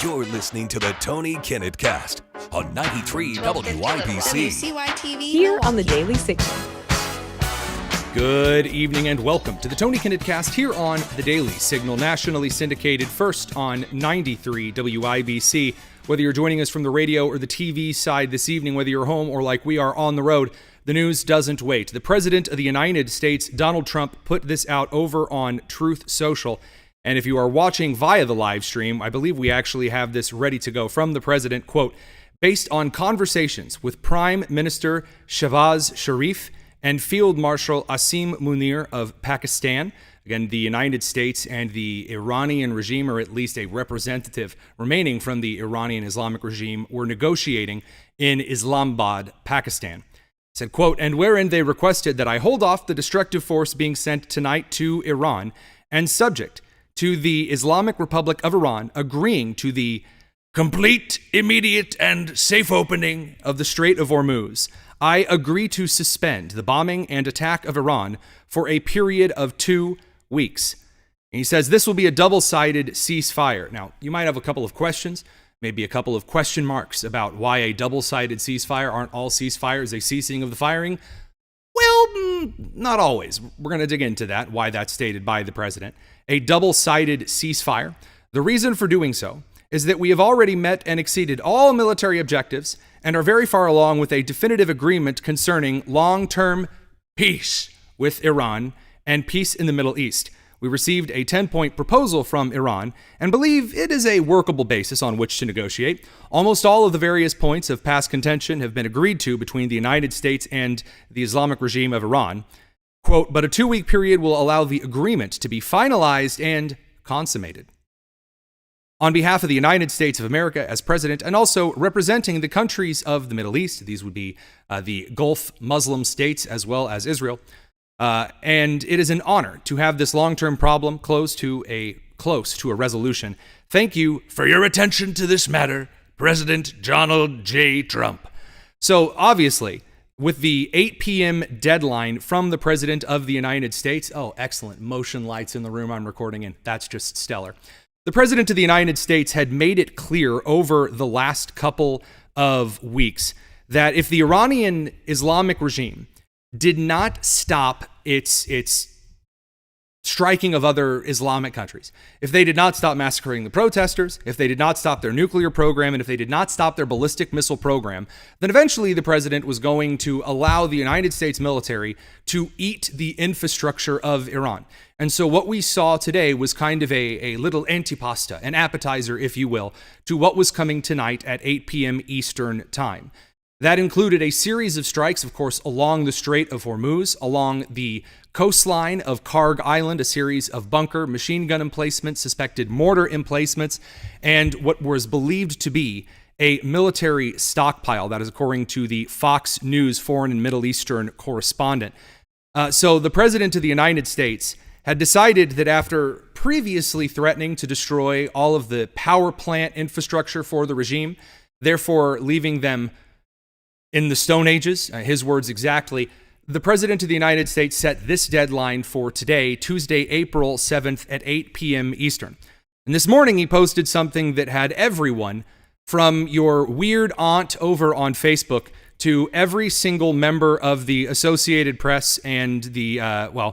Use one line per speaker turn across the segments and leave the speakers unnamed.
You're listening to the Tony Kinnett Cast on 93 WYBC.
WCYTV.
Here on the Daily Signal.
Good evening and welcome to the Tony Kinnett Cast here on the Daily Signal, nationally syndicated first on 93 WIBC. Whether you're joining us from the radio or the TV side this evening, whether you're home or like we are on the road, the news doesn't wait. The President of the United States, Donald Trump, put this out over on Truth Social. And if you are watching via the live stream, I believe we actually have this ready to go from the President, quote, based on conversations with Prime Minister Shehbaz Sharif and Field Marshal Asim Munir of Pakistan. Again, the United States and the Iranian regime, or at least a representative remaining from the Iranian Islamic regime, were negotiating in Islamabad, Pakistan. It said, quote, and wherein they requested that I hold off the destructive force being sent tonight to Iran and subject to the Islamic Republic of Iran agreeing to the complete, immediate, and safe opening of the Strait of Hormuz, I agree to suspend the bombing and attack of Iran for a period of 2 weeks. And he says this will be a double-sided ceasefire. Now, you might have a couple of questions, maybe a couple of question marks about why a double-sided ceasefire. Aren't all ceasefires a ceasing of the firing? Well, not always. We're going to dig into that, why that's stated by the President. A double-sided ceasefire. The reason for doing so is that we have already met and exceeded all military objectives and are very far along with a definitive agreement concerning long-term peace with Iran and peace in the Middle East. We received a 10-point proposal from Iran and believe it is a workable basis on which to negotiate. Almost all of the various points of past contention have been agreed to between the United States and the Islamic regime of Iran. Quote, but a 2-week period will allow the agreement to be finalized and consummated. On behalf of the United States of America as president and also representing the countries of the Middle East, these would be the Gulf Muslim states as well as Israel, and it is an honor to have this long-term problem close to a resolution. Thank you for your attention to this matter, President Donald J. Trump. So obviously, with the 8 p.m. deadline from the President of the United States, oh, excellent, motion lights in the room I'm recording in, that's just stellar. The President of the United States had made it clear over the last couple of weeks that if the Iranian Islamic regime did not stop its striking of other Islamic countries, if they did not stop massacring the protesters, if they did not stop their nuclear program, and if they did not stop their ballistic missile program, then eventually the president was going to allow the United States military to eat the infrastructure of Iran. And so what we saw today was kind of a little antipasta, an appetizer, if you will, to what was coming tonight at 8 p.m. Eastern time. That included a series of strikes, of course, along the Strait of Hormuz, along the coastline of Kharg Island, a series of bunker, machine gun emplacements, suspected mortar emplacements, and what was believed to be a military stockpile. That is according to the Fox News foreign and Middle Eastern correspondent. So the President of the United States had decided that after previously threatening to destroy all of the power plant infrastructure for the regime, therefore leaving them in the Stone Ages, his words exactly, the President of the United States set this deadline for today, Tuesday, April 7th at 8 p.m. Eastern. And this morning he posted something that had everyone from your weird aunt over on Facebook to every single member of the Associated Press and the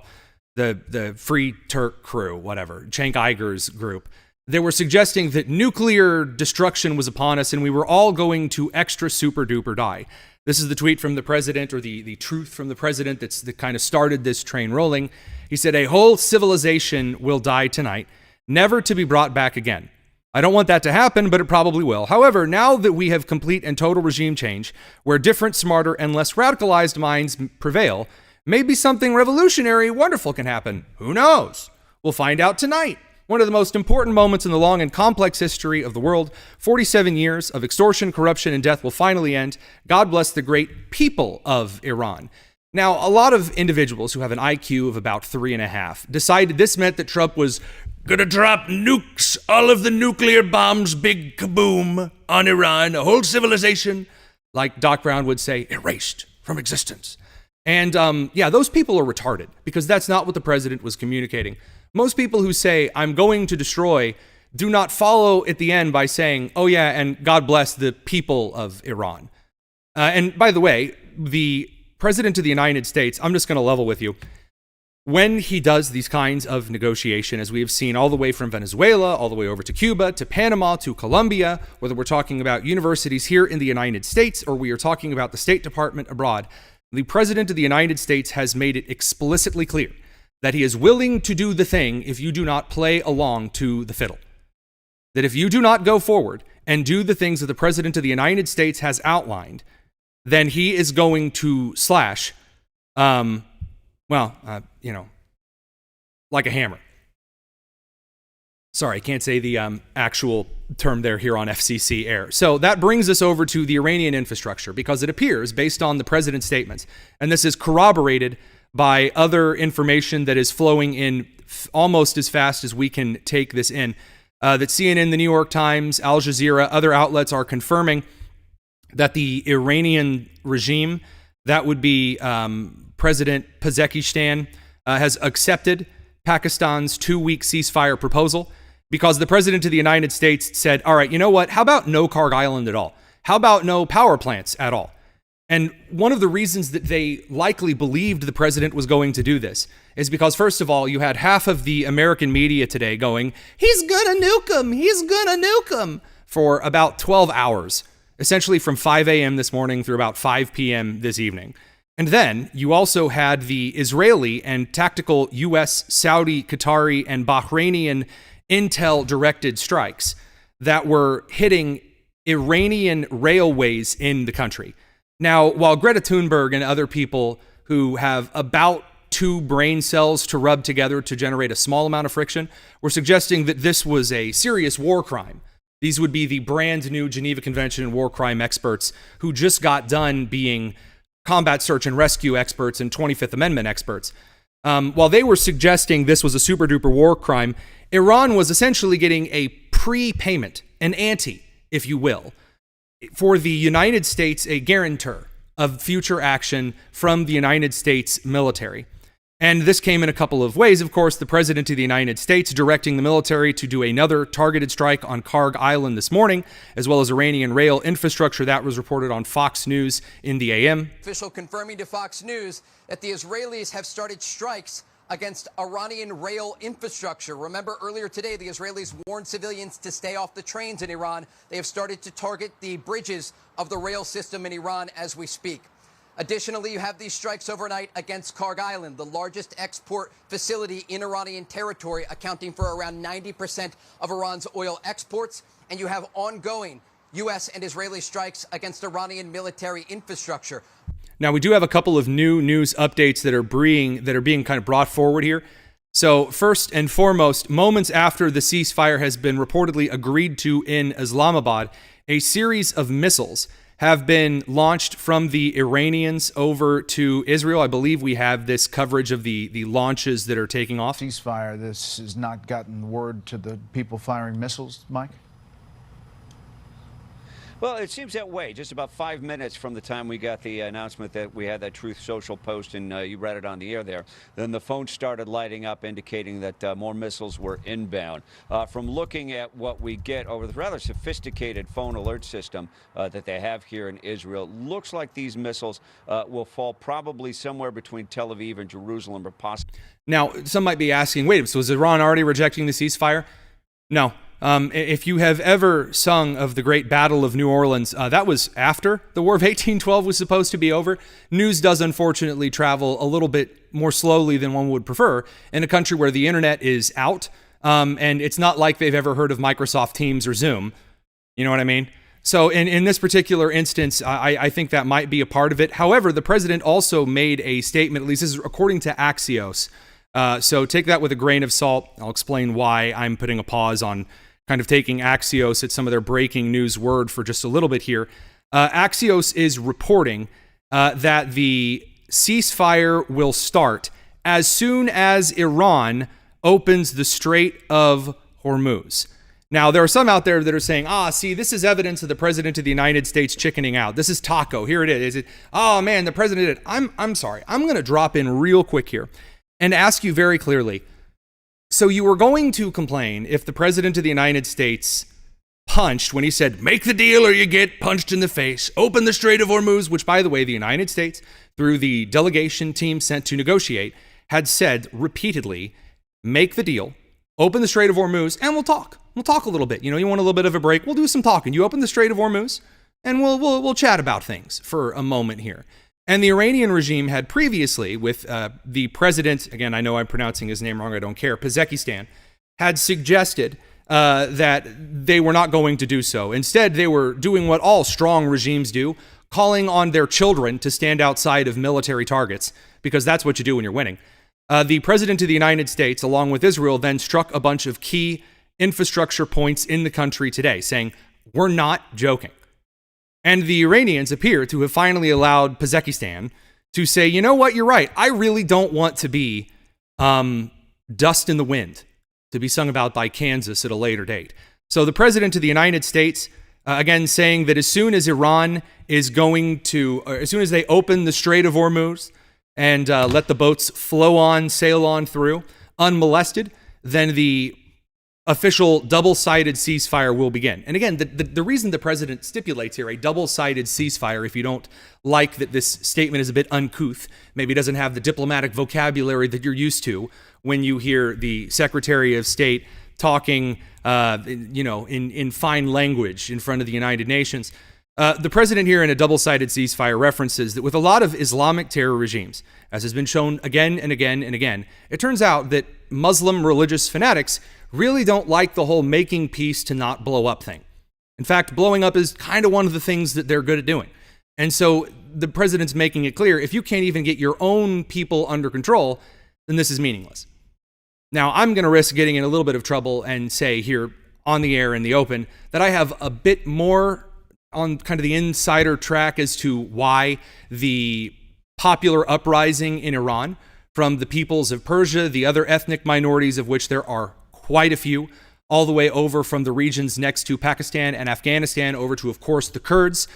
Free Turk crew, whatever, Cenk Uyghur's group. They were suggesting that nuclear destruction was upon us and we were all going to extra super duper die. This is the tweet from the president, or the truth from the president that kind of started this train rolling. He said, a whole civilization will die tonight, never to be brought back again. I don't want that to happen, but it probably will. However, now that we have complete and total regime change, where different, smarter, and less radicalized minds prevail, maybe something revolutionary, wonderful can happen. Who knows? We'll find out tonight. One of the most important moments in the long and complex history of the world. 47 years of extortion, corruption, and death will finally end. God bless the great people of Iran. Now, a lot of individuals who have an IQ of about 3.5 decided this meant that Trump was gonna drop nukes, all of the nuclear bombs, big kaboom on Iran, a whole civilization, like Doc Brown would say, erased from existence. And those people are retarded because that's not what the president was communicating. Most people who say, I'm going to destroy do not follow at the end by saying, oh yeah, and God bless the people of Iran. And by the way, the President of the United States, I'm just going to level with you, when he does these kinds of negotiation, as we have seen all the way from Venezuela, all the way over to Cuba, to Panama, to Colombia, whether we're talking about universities here in the United States or we are talking about the State Department abroad, the President of the United States has made it explicitly clear that he is willing to do the thing if you do not play along to the fiddle. That if you do not go forward and do the things that the President of the United States has outlined, then he is going to slash, like a hammer. Sorry, I can't say the actual term here on FCC air. So that brings us over to the Iranian infrastructure, because it appears, based on the president's statements, and this is corroborated by other information that is flowing in almost as fast as we can take this in, that CNN, the New York Times, Al Jazeera, other outlets are confirming that the Iranian regime, that would be President Pezeshkian, has accepted Pakistan's 2-week ceasefire proposal, because the President of the United States said, all right, you know what? How about no Kharg Island at all? How about no power plants at all? And one of the reasons that they likely believed the president was going to do this is because, first of all, you had half of the American media today going, he's gonna nuke him, he's gonna nuke him, for about 12 hours, essentially from 5 a.m. this morning through about 5 p.m. this evening. And then you also had the Israeli and tactical U.S., Saudi, Qatari, and Bahrainian intel-directed strikes that were hitting Iranian railways in the country. Now, while Greta Thunberg and other people who have about 2 brain cells to rub together to generate a small amount of friction were suggesting that this was a serious war crime, these would be the brand new Geneva Convention and war crime experts who just got done being combat search and rescue experts and 25th Amendment experts. While they were suggesting this was a super duper war crime, Iran was essentially getting a prepayment, an ante, if you will, for the United States, a guarantor of future action from the United States military. And this came in a couple of ways. Of course, the President of the United States directing the military to do another targeted strike on Kharg Island this morning, as well as Iranian rail infrastructure. That was reported on Fox News in the AM.
Official confirming to Fox News that the Israelis have started strikes against Iranian rail infrastructure. Remember, earlier today, the Israelis warned civilians to stay off the trains in Iran. They have started to target the bridges of the rail system in Iran as we speak. Additionally, you have these strikes overnight against Kharg Island, the largest export facility in Iranian territory, accounting for around 90% of Iran's oil exports. And you have ongoing U.S. and Israeli strikes against Iranian military infrastructure.
Now, we do have a couple of new news updates that are being kind of brought forward here. So first and foremost, moments after the ceasefire has been reportedly agreed to in Islamabad, a series of missiles have been launched from the Iranians over to Israel. I believe we have this coverage of the launches that are taking off.
Ceasefire, this has not gotten word to the people firing missiles, Mike?
Well, it seems that way. Just about 5 minutes from the time we got the announcement that we had that Truth Social post, and you read it on the air there, then the phone started lighting up, indicating that more missiles were inbound. From looking at what we get over the rather sophisticated phone alert system that they have here in Israel, looks like these missiles will fall probably somewhere between Tel Aviv and Jerusalem, or possibly.
Now, some might be asking, wait, so is Iran already rejecting the ceasefire? No. If you have ever sung of the Great Battle of New Orleans, that was after the War of 1812 was supposed to be over. News does unfortunately travel a little bit more slowly than one would prefer in a country where the internet is out, and it's not like they've ever heard of Microsoft Teams or Zoom. You know what I mean? So in this particular instance, I think that might be a part of it. However, the president also made a statement, at least this is according to Axios. So take that with a grain of salt. I'll explain why I'm putting a pause on kind of taking Axios at some of their breaking news word for just a little bit here. Axios is reporting that the ceasefire will start as soon as Iran opens the Strait of Hormuz. Now, there are some out there that are saying, see, this is evidence of the President of the United States chickening out. This is Taco. Here it is. Oh, man, the President did it. I'm sorry. I'm going to drop in real quick here and ask you very clearly, So you were going to complain if the president of the United States punched when he said, make the deal or you get punched in the face, open the Strait of Hormuz, which, by the way, the United States, through the delegation team sent to negotiate, had said repeatedly, make the deal, open the Strait of Hormuz, and we'll talk. We'll talk a little bit. You know, you want a little bit of a break? We'll do some talking. You open the Strait of Hormuz, and we'll chat about things for a moment here. And the Iranian regime had previously, with the president, again, I know I'm pronouncing his name wrong, I don't care, Pezeshkian, had suggested that they were not going to do so. Instead, they were doing what all strong regimes do, calling on their children to stand outside of military targets, because that's what you do when you're winning. The president of the United States, along with Israel, then struck a bunch of key infrastructure points in the country today, saying, we're not joking. And the Iranians appear to have finally allowed Pezeshkian to say, you know what, you're right. I really don't want to be dust in the wind, to be sung about by Kansas at a later date. So the president of the United States, again, saying that as soon as Iran is going to, as soon as they open the Strait of Hormuz and let the boats flow on, sail on through, unmolested, then the official double-sided ceasefire will begin. And again, the reason the president stipulates here a double-sided ceasefire, if you don't like that this statement is a bit uncouth, maybe doesn't have the diplomatic vocabulary that you're used to when you hear the Secretary of State talking, in fine language in front of the United Nations. The president here in a double-sided ceasefire references that with a lot of Islamic terror regimes, as has been shown again and again and again, it turns out that Muslim religious fanatics really don't like the whole making peace to not blow up thing. In fact, blowing up is kind of one of the things that they're good at doing. And so the president's making it clear, if you can't even get your own people under control, then this is meaningless. Now, I'm going to risk getting in a little bit of trouble and say here on the air in the open that I have a bit more on kind of the insider track as to why the popular uprising in Iran from the peoples of Persia, the other ethnic minorities of which there are quite a few, all the way over from the regions next to Pakistan and Afghanistan over to, of course, the Kurds,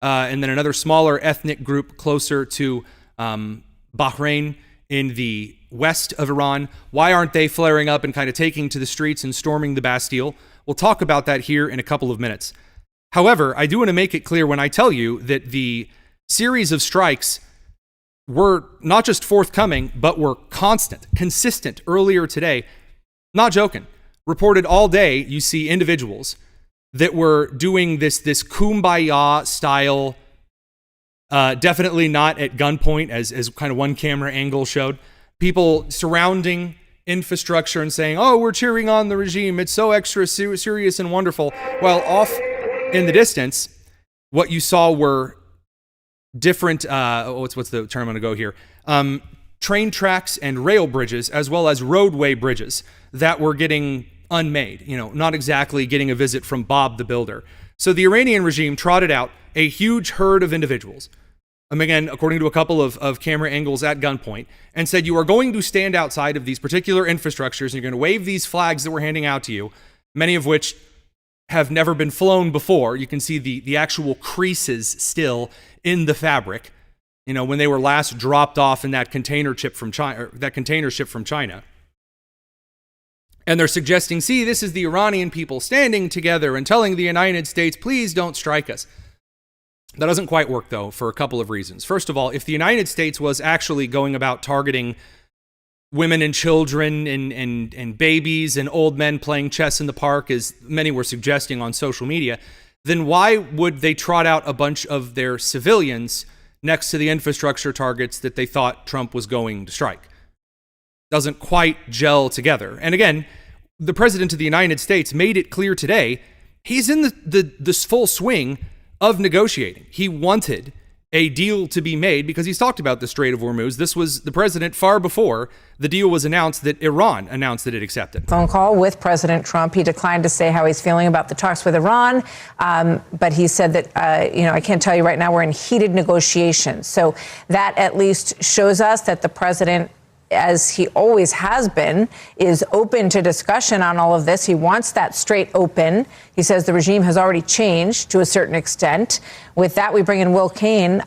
and then another smaller ethnic group closer to Bahrain in the west of Iran. Why aren't they flaring up and kind of taking to the streets and storming the Bastille? We'll talk about that here in a couple of minutes. However, I do want to make it clear when I tell you that the series of strikes were not just forthcoming, but were constant, consistent earlier today. Not joking. Reported all day, you see individuals that were doing this kumbaya style, definitely not at gunpoint, as kind of one camera angle showed. People surrounding infrastructure and saying, oh, we're cheering on the regime. It's so extra serious and wonderful. While off in the distance, what you saw were different, what's the term I'm going to go here? Train tracks and rail bridges, as well as roadway bridges that were getting unmade, not exactly getting a visit from Bob the Builder. So the Iranian regime trotted out a huge herd of individuals, again, according to a couple of camera angles at gunpoint, and said, you are going to stand outside of these particular infrastructures and you're going to wave these flags that we're handing out to you, many of which have never been flown before. You can see the actual creases still in the fabric, when they were last dropped off in that container ship from China. And they're suggesting, see, this is the Iranian people standing together and telling the United States, please don't strike us. That doesn't quite work, though, for a couple of reasons. First of all, if the United States was actually going about targeting women and children and babies and old men playing chess in the park, as many were suggesting on social media, then why would they trot out a bunch of their civilians next to the infrastructure targets that they thought Trump was going to strike? Doesn't quite gel together. And again, the president of the United States made it clear today, he's in this full swing of negotiating. He wanted a deal to be made because he's talked about the Strait of Hormuz. This was the president far before the deal was announced that Iran announced that it accepted.
Phone call with President Trump. He declined to say how he's feeling about the talks with Iran, but he said that, I can't tell you right now, we're in heated negotiations. So that at least shows us that the president, as he always has been, is open to discussion on all of this. He wants that strait open. He says the regime has already changed to a certain extent. With that, we bring in Will Cain.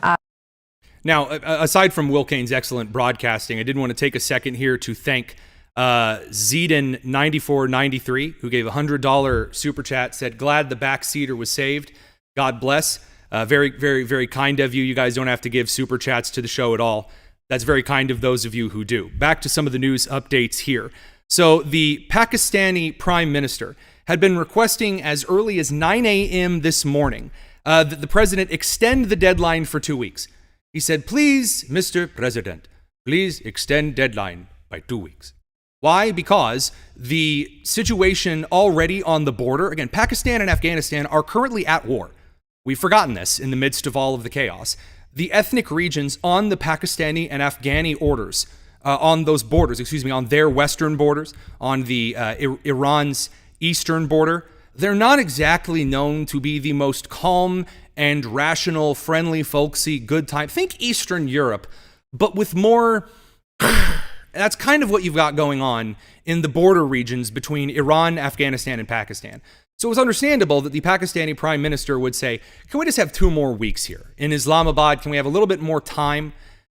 Now, aside from Will Cain's excellent broadcasting, I did want to take a second here to thank Zeden9493, who gave a $100 super chat, said, glad the backseater was saved. God bless. Very, very, very kind of you. You guys don't have to give super chats to the show at all. That's very kind of those of you who do. Back to some of the news updates here. So the Pakistani Prime Minister had been requesting as early as 9 a.m. this morning that the president extend the deadline for 2 weeks. He said, please, Mr. President, please extend deadline by 2 weeks. Why? Because the situation already on the border, again, Pakistan and Afghanistan are currently at war. We've forgotten this in the midst of all of the chaos. The ethnic regions on the Pakistani and Afghani orders, on those borders, on their western borders, on the Iran's eastern border, they're not exactly known to be the most calm and rational, friendly, folksy, good time. Think Eastern Europe, but with more... That's kind of what you've got going on in the border regions between Iran, Afghanistan, and Pakistan. So it's understandable that the Pakistani prime minister would say, can we just have 2 more weeks here? In Islamabad, can we have a little bit more time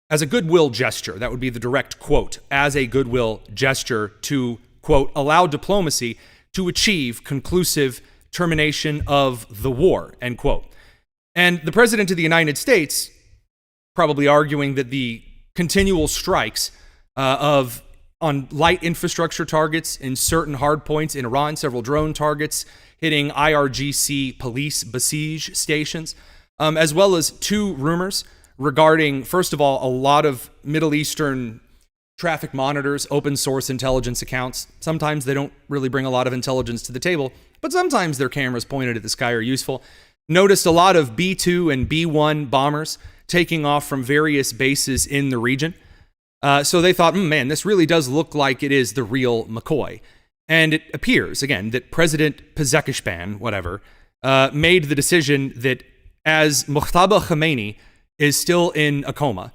as a goodwill gesture? That would be the direct quote, as a goodwill gesture to, quote, allow diplomacy to achieve conclusive termination of the war, end quote. And the president of the United States, probably arguing that the continual strikes on light infrastructure targets in certain hard points in Iran, several drone targets hitting IRGC police besiege stations, as well as 2 rumors regarding, first of all, a lot of Middle Eastern traffic monitors, open source intelligence accounts. Sometimes they don't really bring a lot of intelligence to the table, but sometimes their cameras pointed at the sky are useful. Noticed a lot of B-2 and B-1 bombers taking off from various bases in the region. So they thought, man, this really does look like it is the real McCoy. And it appears, again, that President Pezeshkian, made the decision that as Mojtaba Khomeini is still in a coma,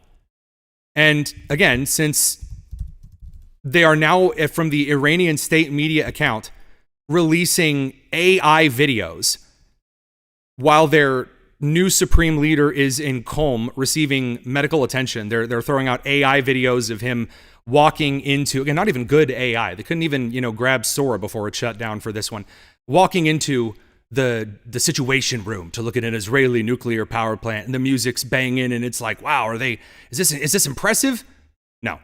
and again, since they are now, from the Iranian state media account, releasing AI videos while their new supreme leader is in Qom receiving medical attention. They're throwing out AI videos of him walking into, again, not even good AI. They couldn't even, grab Sora before it shut down for this one. Walking into the situation room to look at an Israeli nuclear power plant, and the music's banging, and it's like, wow, is this impressive? No.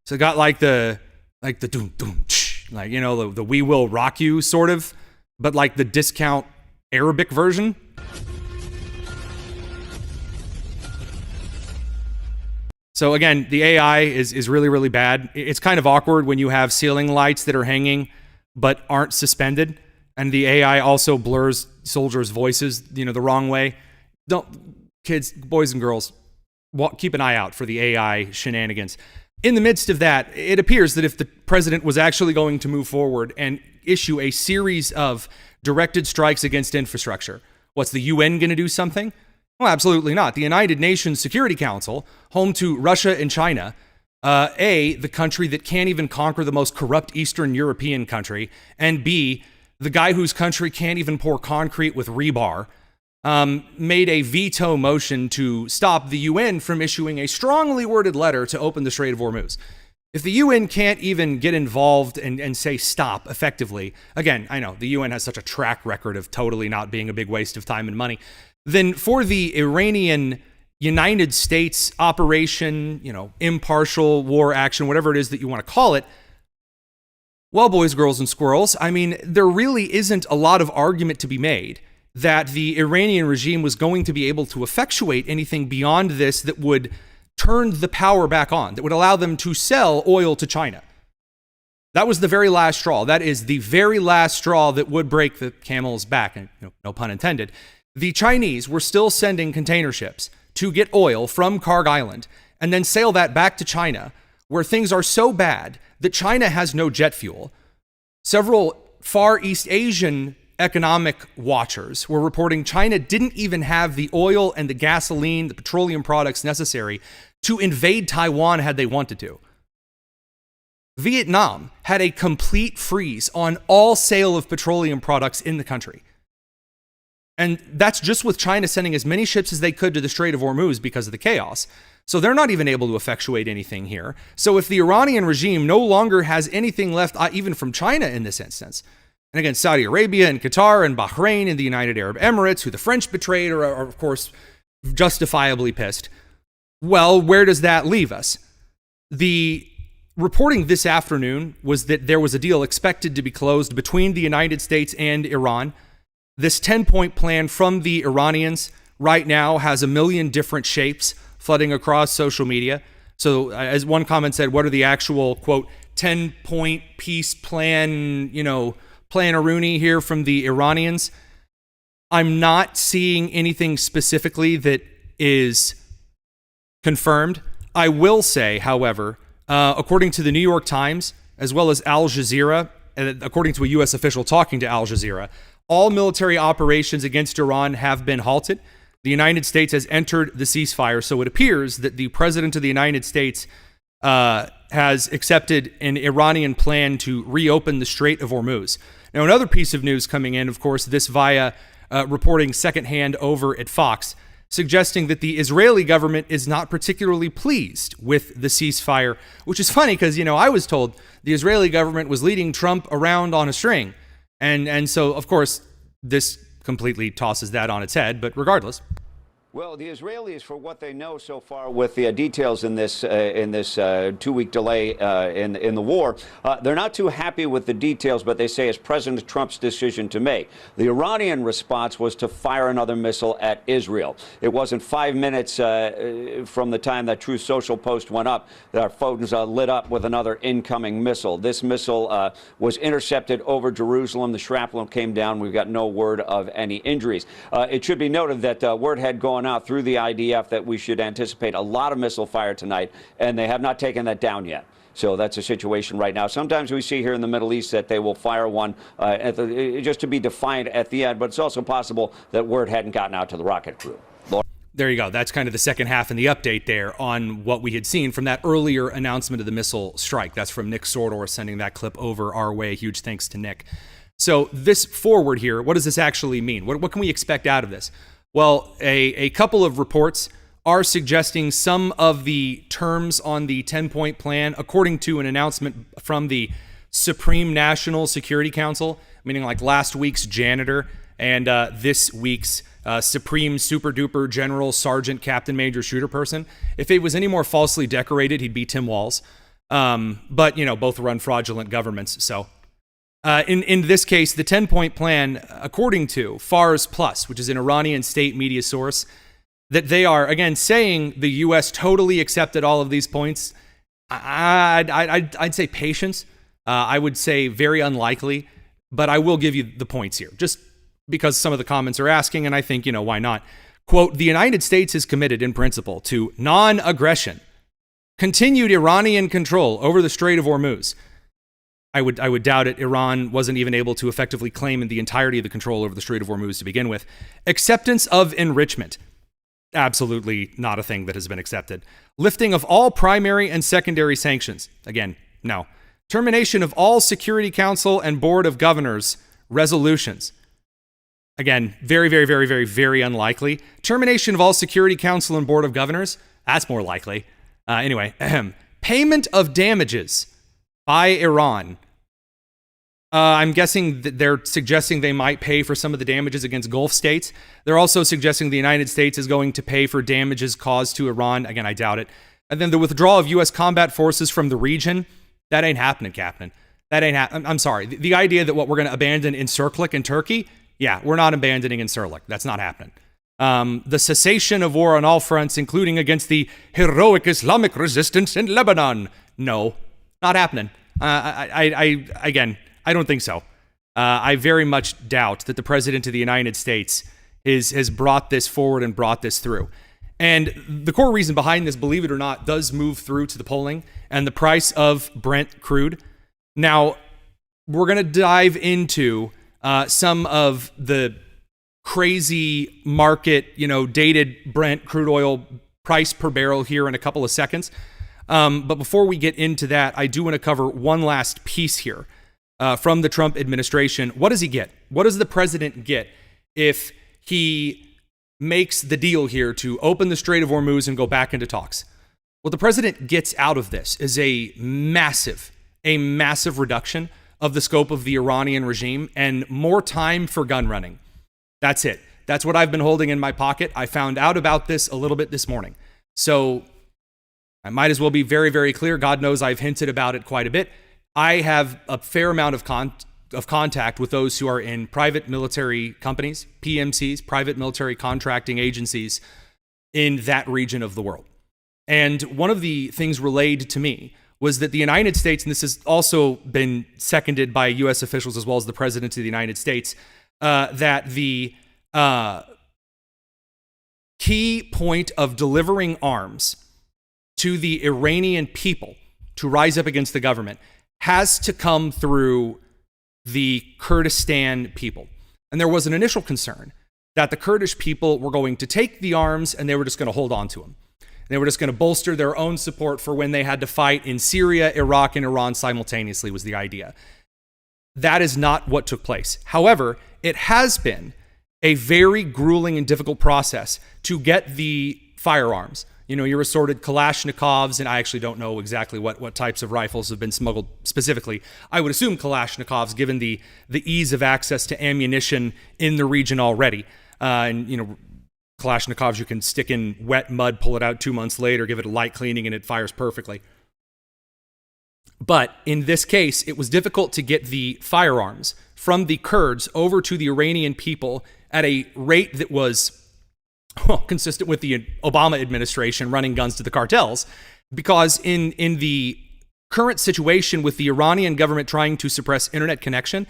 So it got like the doom doom, like, the we will rock you sort of, but like the discount Arabic version. So again, the AI is really, really bad. It's kind of awkward when you have ceiling lights that are hanging but aren't suspended, and the AI also blurs soldiers' voices, the wrong way. Kids, boys and girls, keep an eye out for the AI shenanigans. In the midst of that, it appears that if the president was actually going to move forward and issue a series of directed strikes against infrastructure, what's the UN going to do something? Well, absolutely not. The United Nations Security Council, home to Russia and China, the country that can't even conquer the most corrupt Eastern European country, and B, the guy whose country can't even pour concrete with rebar, made a veto motion to stop the UN from issuing a strongly worded letter to open the Strait of Hormuz. If the UN can't even get involved and say stop effectively, again, I know the UN has such a track record of totally not being a big waste of time and money, then for the Iranian United States operation, impartial war action, whatever it is that you want to call it, well, boys, girls, and squirrels, I mean, there really isn't a lot of argument to be made that the Iranian regime was going to be able to effectuate anything beyond this that would turn the power back on, that would allow them to sell oil to China. That was the very last straw. That is the very last straw that would break the camel's back, and no pun intended. The Chinese were still sending container ships to get oil from Kharg Island and then sail that back to China, where things are so bad that China has no jet fuel. Several Far East Asian economic watchers were reporting China didn't even have the oil and the gasoline, the petroleum products necessary to invade Taiwan had they wanted to. Vietnam had a complete freeze on all sale of petroleum products in the country. And that's just with China sending as many ships as they could to the Strait of Hormuz because of the chaos. So they're not even able to effectuate anything here. So if the Iranian regime no longer has anything left, even from China in this instance, and again, Saudi Arabia and Qatar and Bahrain and the United Arab Emirates, who the French betrayed, are of course justifiably pissed. Well, where does that leave us? The reporting this afternoon was that there was a deal expected to be closed between the United States and Iran. This 10-point plan from the Iranians right now has a million different shapes flooding across social media. So as one comment said, what are the actual, quote, 10-point peace plan, plan-a-rooney here from the Iranians? I'm not seeing anything specifically that is confirmed. I will say, however, according to the New York Times, as well as Al Jazeera, and according to a U.S. official talking to Al Jazeera, all military operations against Iran have been halted. The United States has entered the ceasefire, so it appears that the President of the United States has accepted an Iranian plan to reopen the Strait of Hormuz. Now, another piece of news coming in, of course, this via reporting secondhand over at Fox, suggesting that the Israeli government is not particularly pleased with the ceasefire, which is funny because, I was told the Israeli government was leading Trump around on a string. And so, of course, this completely tosses that on its head, but regardless.
Well, the Israelis, for what they know so far with the details in this 2-week delay in the war, they're not too happy with the details, but they say it's President Trump's decision to make. The Iranian response was to fire another missile at Israel. It wasn't 5 minutes from the time that Truth Social post went up that our phones lit up with another incoming missile. This missile was intercepted over Jerusalem. The shrapnel came down. We've got no word of any injuries. It should be noted that word had gone out through the IDF that we should anticipate a lot of missile fire tonight, and they have not taken that down yet. So that's a situation right now. Sometimes we see here in the Middle East that they will fire one just to be defiant at the end, but it's also possible that word hadn't gotten out to the rocket crew.
There you go. That's kind of the second half in the update there on what we had seen from that earlier announcement of the missile strike. That's from Nick Sordor sending that clip over our way. Huge thanks to Nick. So this forward here, what does this actually mean? What can we expect out of this? Well, a couple of reports are suggesting some of the terms on the 10-point plan, according to an announcement from the Supreme National Security Council, meaning like last week's janitor and this week's Supreme Super Duper General Sergeant Captain Major Shooter person. If he was any more falsely decorated, he'd be Tim Walz. But, both run fraudulent governments, so... In this case, the 10-point plan, according to Fars Plus, which is an Iranian state media source, that they are, again, saying the U.S. totally accepted all of these points. I'd say patience. I would say very unlikely, but I will give you the points here, just because some of the comments are asking, and I think, why not? Quote, the United States is committed in principle to non-aggression, continued Iranian control over the Strait of Hormuz. I would doubt it. Iran wasn't even able to effectively claim the entirety of the control over the Strait of Hormuz to begin with. Acceptance of enrichment. Absolutely not a thing that has been accepted. Lifting of all primary and secondary sanctions. Again, no. Termination of all Security Council and Board of Governors resolutions. Again, very, very, very, very, very unlikely. Termination of all Security Council and Board of Governors. That's more likely. Anyway, payment of damages by Iran. I'm guessing that they're suggesting they might pay for some of the damages against Gulf states. They're also suggesting the United States is going to pay for damages caused to Iran. Again, I doubt it. And then the withdrawal of U.S. combat forces from the region. That ain't happening, Captain. That ain't happening. I'm sorry. The idea that we're going to abandon Incirlik in Turkey, yeah, we're not abandoning Incirlik. That's not happening. The cessation of war on all fronts, including against the heroic Islamic resistance in Lebanon. No, not happening. I don't think so. I very much doubt that the President of the United States has brought this forward and brought this through. And the core reason behind this, believe it or not, does move through to the polling and the price of Brent crude. Now, we're going to dive into some of the crazy market, dated Brent crude oil price per barrel here in a couple of seconds. But before we get into that, I do want to cover one last piece here from the Trump administration. What does he get? What does the president get if he makes the deal here to open the Strait of Hormuz and go back into talks. What the president gets out of this is a massive reduction of the scope of the Iranian regime and more time for gun running. That's it. That's what I've been holding in my pocket. I found out about this a little bit this morning. So I might as well be very, very clear. God knows I've hinted about it quite a bit. I have a fair amount of contact with those who are in private military companies, PMCs, private military contracting agencies in that region of the world. And one of the things relayed to me was that the United States, and this has also been seconded by U.S. officials as well as the President of the United States, that the key point of delivering arms to the Iranian people to rise up against the government has to come through the Kurdistan people. And there was an initial concern that the Kurdish people were going to take the arms and they were just going to hold on to them. They were just going to bolster their own support for when they had to fight in Syria, Iraq, and Iran simultaneously was the idea. That is not what took place. However, it has been a very grueling and difficult process to get the firearms. You know, your assorted Kalashnikovs, and I actually don't know exactly what types of rifles have been smuggled specifically. I would assume Kalashnikovs, given the ease of access to ammunition in the region already. And, you know, Kalashnikovs you can stick in wet mud, pull it out 2 months later, give it a light cleaning, and it fires perfectly. But in this case, it was difficult to get the firearms from the Kurds over to the Iranian people at a rate that was consistent with the Obama administration running guns to the cartels, because in the current situation with the Iranian government trying to suppress internet connection,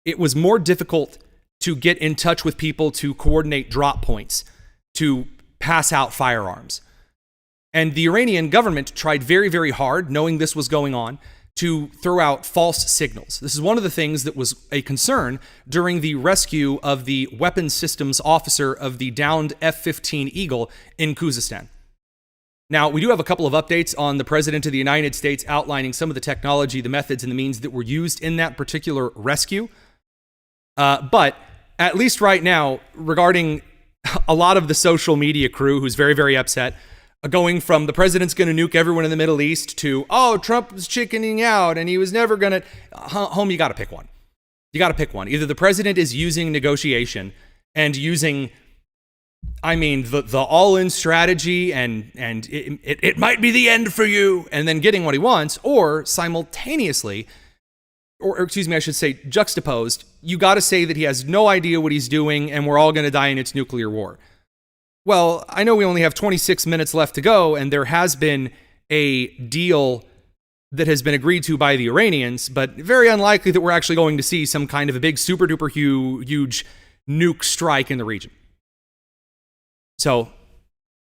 it was more difficult to get in touch with people to coordinate drop points, to pass out firearms. And the Iranian government tried very, very hard, knowing this was going on, to throw out false signals. This is one of the things that was a concern during the rescue of the weapons systems officer of the downed F-15 Eagle in Khuzestan. Now, we do have a couple of updates on the President of the United States outlining some of the technology, the methods, and the means that were used in that particular rescue. But at least right now, regarding a lot of the social media crew who's very, very upset, going from the president's going to nuke everyone in the Middle East to, oh, Trump was chickening out and he was never going to. Home, you got to pick one. You got to pick one. Either the president is using negotiation and using, the all-in strategy and it might be the end for you, and then getting what he wants, or simultaneously, or excuse me, I should say juxtaposed, you got to say that he has no idea what he's doing and we're all going to die in its nuclear war. Well, I know we only have 26 minutes left to go, and there has been a deal that has been agreed to by the Iranians, but very unlikely that we're actually going to see some kind of a big super duper huge nuke strike in the region. So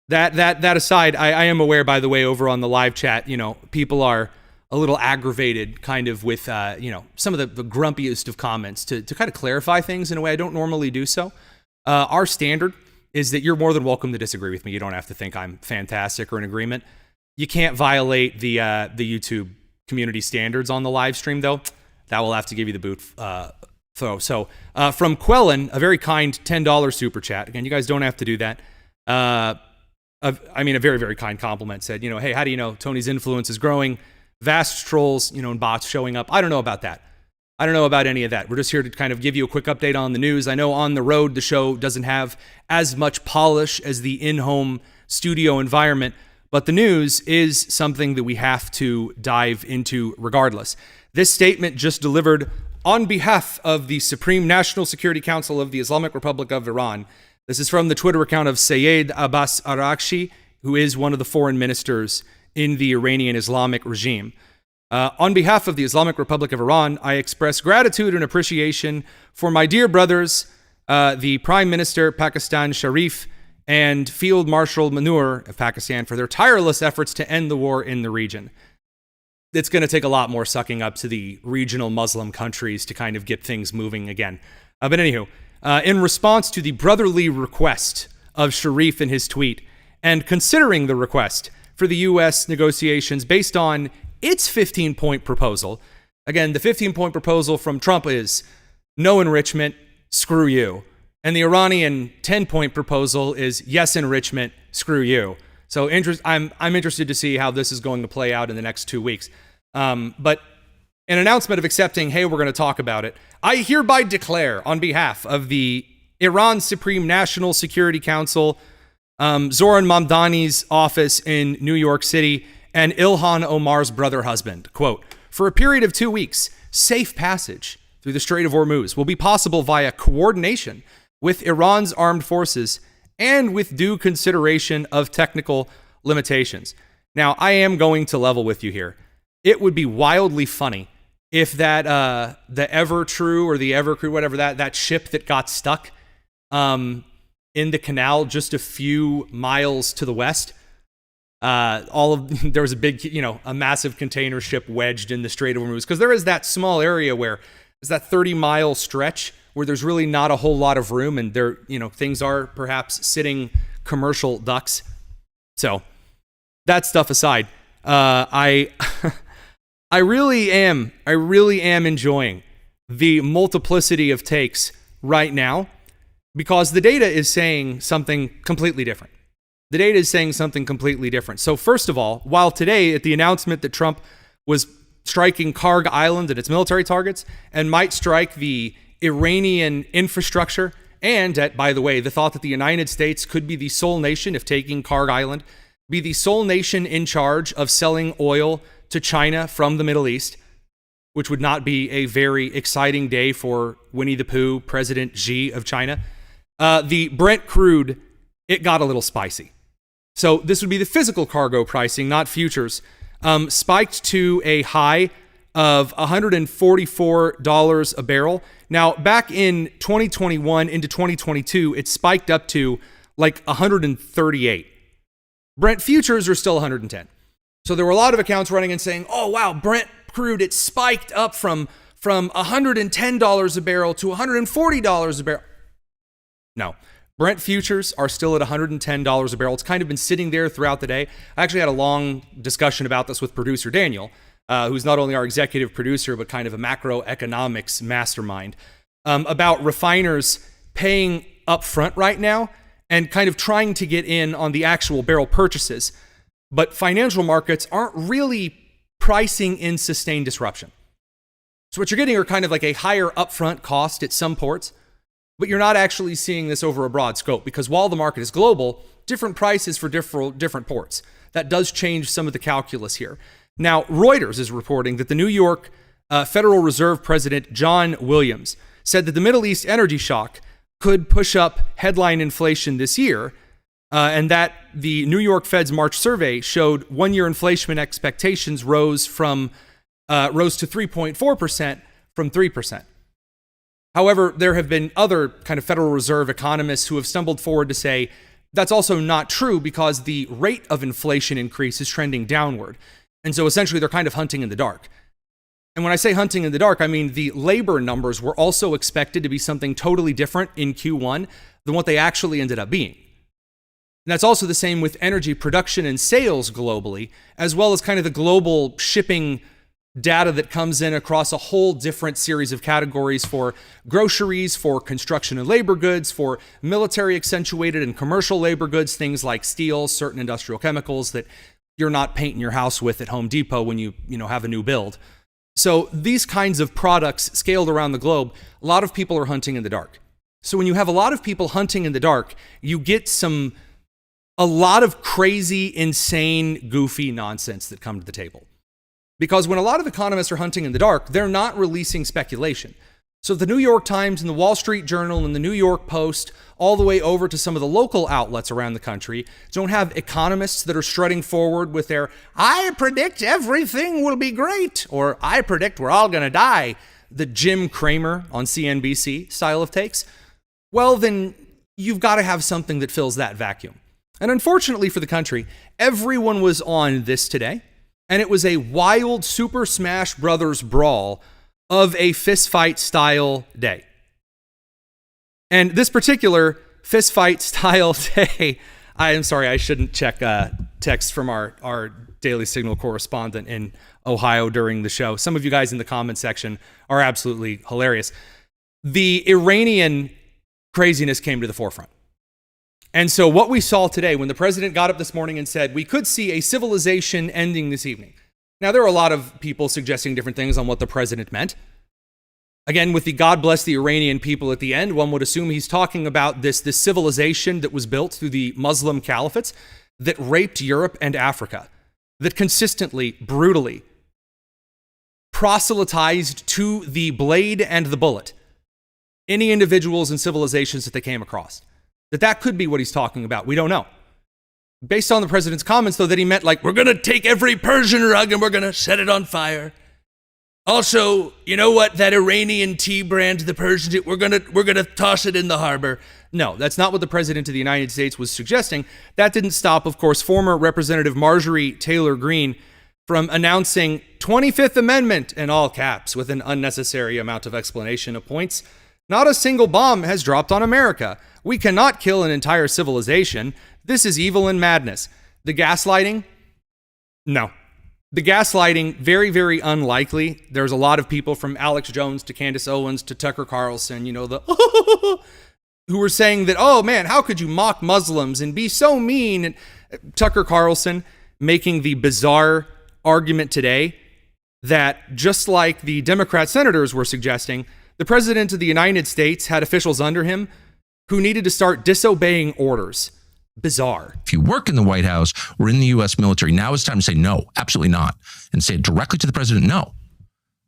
that aside, I am aware, by the way, over on the live chat, people are a little aggravated kind of with, some of the grumpiest of comments to kind of clarify things in a way I don't normally do so. Our standard is that you're more than welcome to disagree with me. You don't have to think I'm fantastic or in agreement. You can't violate the YouTube community standards on the live stream, though. That will have to give you the boot throw. So from Quellen, a very kind $10 super chat. Again, you guys don't have to do that. A very, very kind compliment said, hey, how do you know Tony's influence is growing? Vast trolls, and bots showing up. I don't know about that. I don't know about any of that. We're just here to kind of give you a quick update on the news. I know on the road, the show doesn't have as much polish as the in-home studio environment, but the news is something that we have to dive into regardless. This statement just delivered on behalf of the Supreme National Security Council of the Islamic Republic of Iran. This is from the Twitter account of Sayed Abbas Araghchi, who is one of the foreign ministers in the Iranian Islamic regime. On behalf of the Islamic Republic of Iran, I express gratitude and appreciation for my dear brothers, the Prime Minister Pakistan Sharif and Field Marshal Manur of Pakistan, for their tireless efforts to end the war in the region. It's going to take a lot more sucking up to the regional Muslim countries to kind of get things moving again. But anywho, in response to the brotherly request of Sharif in his tweet, and considering the request for the U.S. negotiations based on its 15-point proposal. Again, the 15-point proposal from Trump is no enrichment, screw you. And the Iranian 10-point proposal is yes, enrichment, screw you. So I'm interested to see how this is going to play out in the next 2 weeks. But an announcement of accepting, hey, we're going to talk about it. I hereby declare on behalf of the Iran Supreme National Security Council, Zoran Mamdani's office in New York City, and Ilhan Omar's brother husband, quote, for a period of 2 weeks, safe passage through the Strait of Hormuz will be possible via coordination with Iran's armed forces and with due consideration of technical limitations. Now, I am going to level with you here. It would be wildly funny if that the Ever True or the Ever Crude, whatever that ship that got stuck in the canal just a few miles to the west, there was a big, a massive container ship wedged in the Strait of Hormuz, because there is that small area where there's that 30-mile stretch where there's really not a whole lot of room, and there, things are perhaps sitting commercial ducks. So that stuff aside, I really am enjoying the multiplicity of takes right now, because the data is saying something completely different. The data is saying something completely different. So first of all, while today at the announcement that Trump was striking Kharg Island and its military targets and might strike the Iranian infrastructure, and at, by the way, the thought that the United States could be the sole nation, if taking Kharg Island, be the sole nation in charge of selling oil to China from the Middle East, which would not be a very exciting day for Winnie the Pooh, President Xi of China. The Brent crude, it got a little spicy. So this would be the physical cargo pricing, not futures, spiked to a high of $144 a barrel. Now, back in 2021 into 2022, it spiked up to like 138. Brent futures are still 110. So there were a lot of accounts running and saying, oh, wow, Brent crude, it spiked up from $110 a barrel to $140 a barrel. No, Brent futures are still at $110 a barrel. It's kind of been sitting there throughout the day. I actually had a long discussion about this with producer Daniel, who's not only our executive producer, but kind of a macroeconomics mastermind, about refiners paying up front right now and kind of trying to get in on the actual barrel purchases. But financial markets aren't really pricing in sustained disruption. So what you're getting are kind of like a higher upfront cost at some ports, but you're not actually seeing this over a broad scope, because while the market is global, different prices for different ports. That does change some of the calculus here. Now, Reuters is reporting that the New York Federal Reserve President John Williams said that the Middle East energy shock could push up headline inflation this year, and that the New York Fed's March survey showed one-year inflation expectations rose to 3.4% from 3%. However, there have been other kind of Federal Reserve economists who have stumbled forward to say that's also not true, because the rate of inflation increase is trending downward. And so essentially they're kind of hunting in the dark. And when I say hunting in the dark, I mean the labor numbers were also expected to be something totally different in Q1 than what they actually ended up being. And that's also the same with energy production and sales globally, as well as kind of the global shipping data that comes in across a whole different series of categories for groceries, for construction and labor goods, for military accentuated and commercial labor goods, things like steel, certain industrial chemicals that you're not painting your house with at Home Depot when you have a new build. So these kinds of products scaled around the globe, a lot of people are hunting in the dark. So when you have a lot of people hunting in the dark, you get a lot of crazy, insane, goofy nonsense that come to the table. Because when a lot of economists are hunting in the dark, they're not releasing speculation. So the New York Times and the Wall Street Journal and the New York Post, all the way over to some of the local outlets around the country, don't have economists that are strutting forward with their, I predict everything will be great, or I predict we're all going to die, the Jim Cramer on CNBC style of takes. Well, then you've got to have something that fills that vacuum. And unfortunately for the country, everyone was on this today. And it was a wild Super Smash Brothers brawl of a fistfight style day. And this particular fistfight style day, I am sorry, I shouldn't check text from our Daily Signal correspondent in Ohio during the show. Some of you guys in the comment section are absolutely hilarious. The Iranian craziness came to the forefront. And so what we saw today when the president got up this morning and said, we could see a civilization ending this evening. Now, there are a lot of people suggesting different things on what the president meant. Again, with the God bless the Iranian people at the end, one would assume he's talking about this civilization that was built through the Muslim caliphates that raped Europe and Africa, that consistently, brutally proselytized to the blade and the bullet any individuals and civilizations that they came across. That could be what he's talking about. We don't know. Based on the president's comments, though, that he meant like, we're going to take every Persian rug and we're going to set it on fire. Also, you know what? That Iranian tea brand, the Persian, we're going to toss it in the harbor. No, that's not what the president of the United States was suggesting. That didn't stop, of course, former Representative Marjorie Taylor Greene from announcing 25th Amendment in all caps with an unnecessary amount of explanation of points. Not a single bomb has dropped on America. We cannot kill an entire civilization. This is evil and madness. The gaslighting? No. The gaslighting, very, very unlikely. There's a lot of people from Alex Jones to Candace Owens to Tucker Carlson, who were saying that, oh man, how could you mock Muslims and be so mean? And Tucker Carlson making the bizarre argument today that just like the Democrat senators were suggesting, the president of the United States had officials under him who needed to start disobeying orders. Bizarre.
If you work in the White House or in the U.S. military, now it's time to say no, absolutely not, and say it directly to the president, no.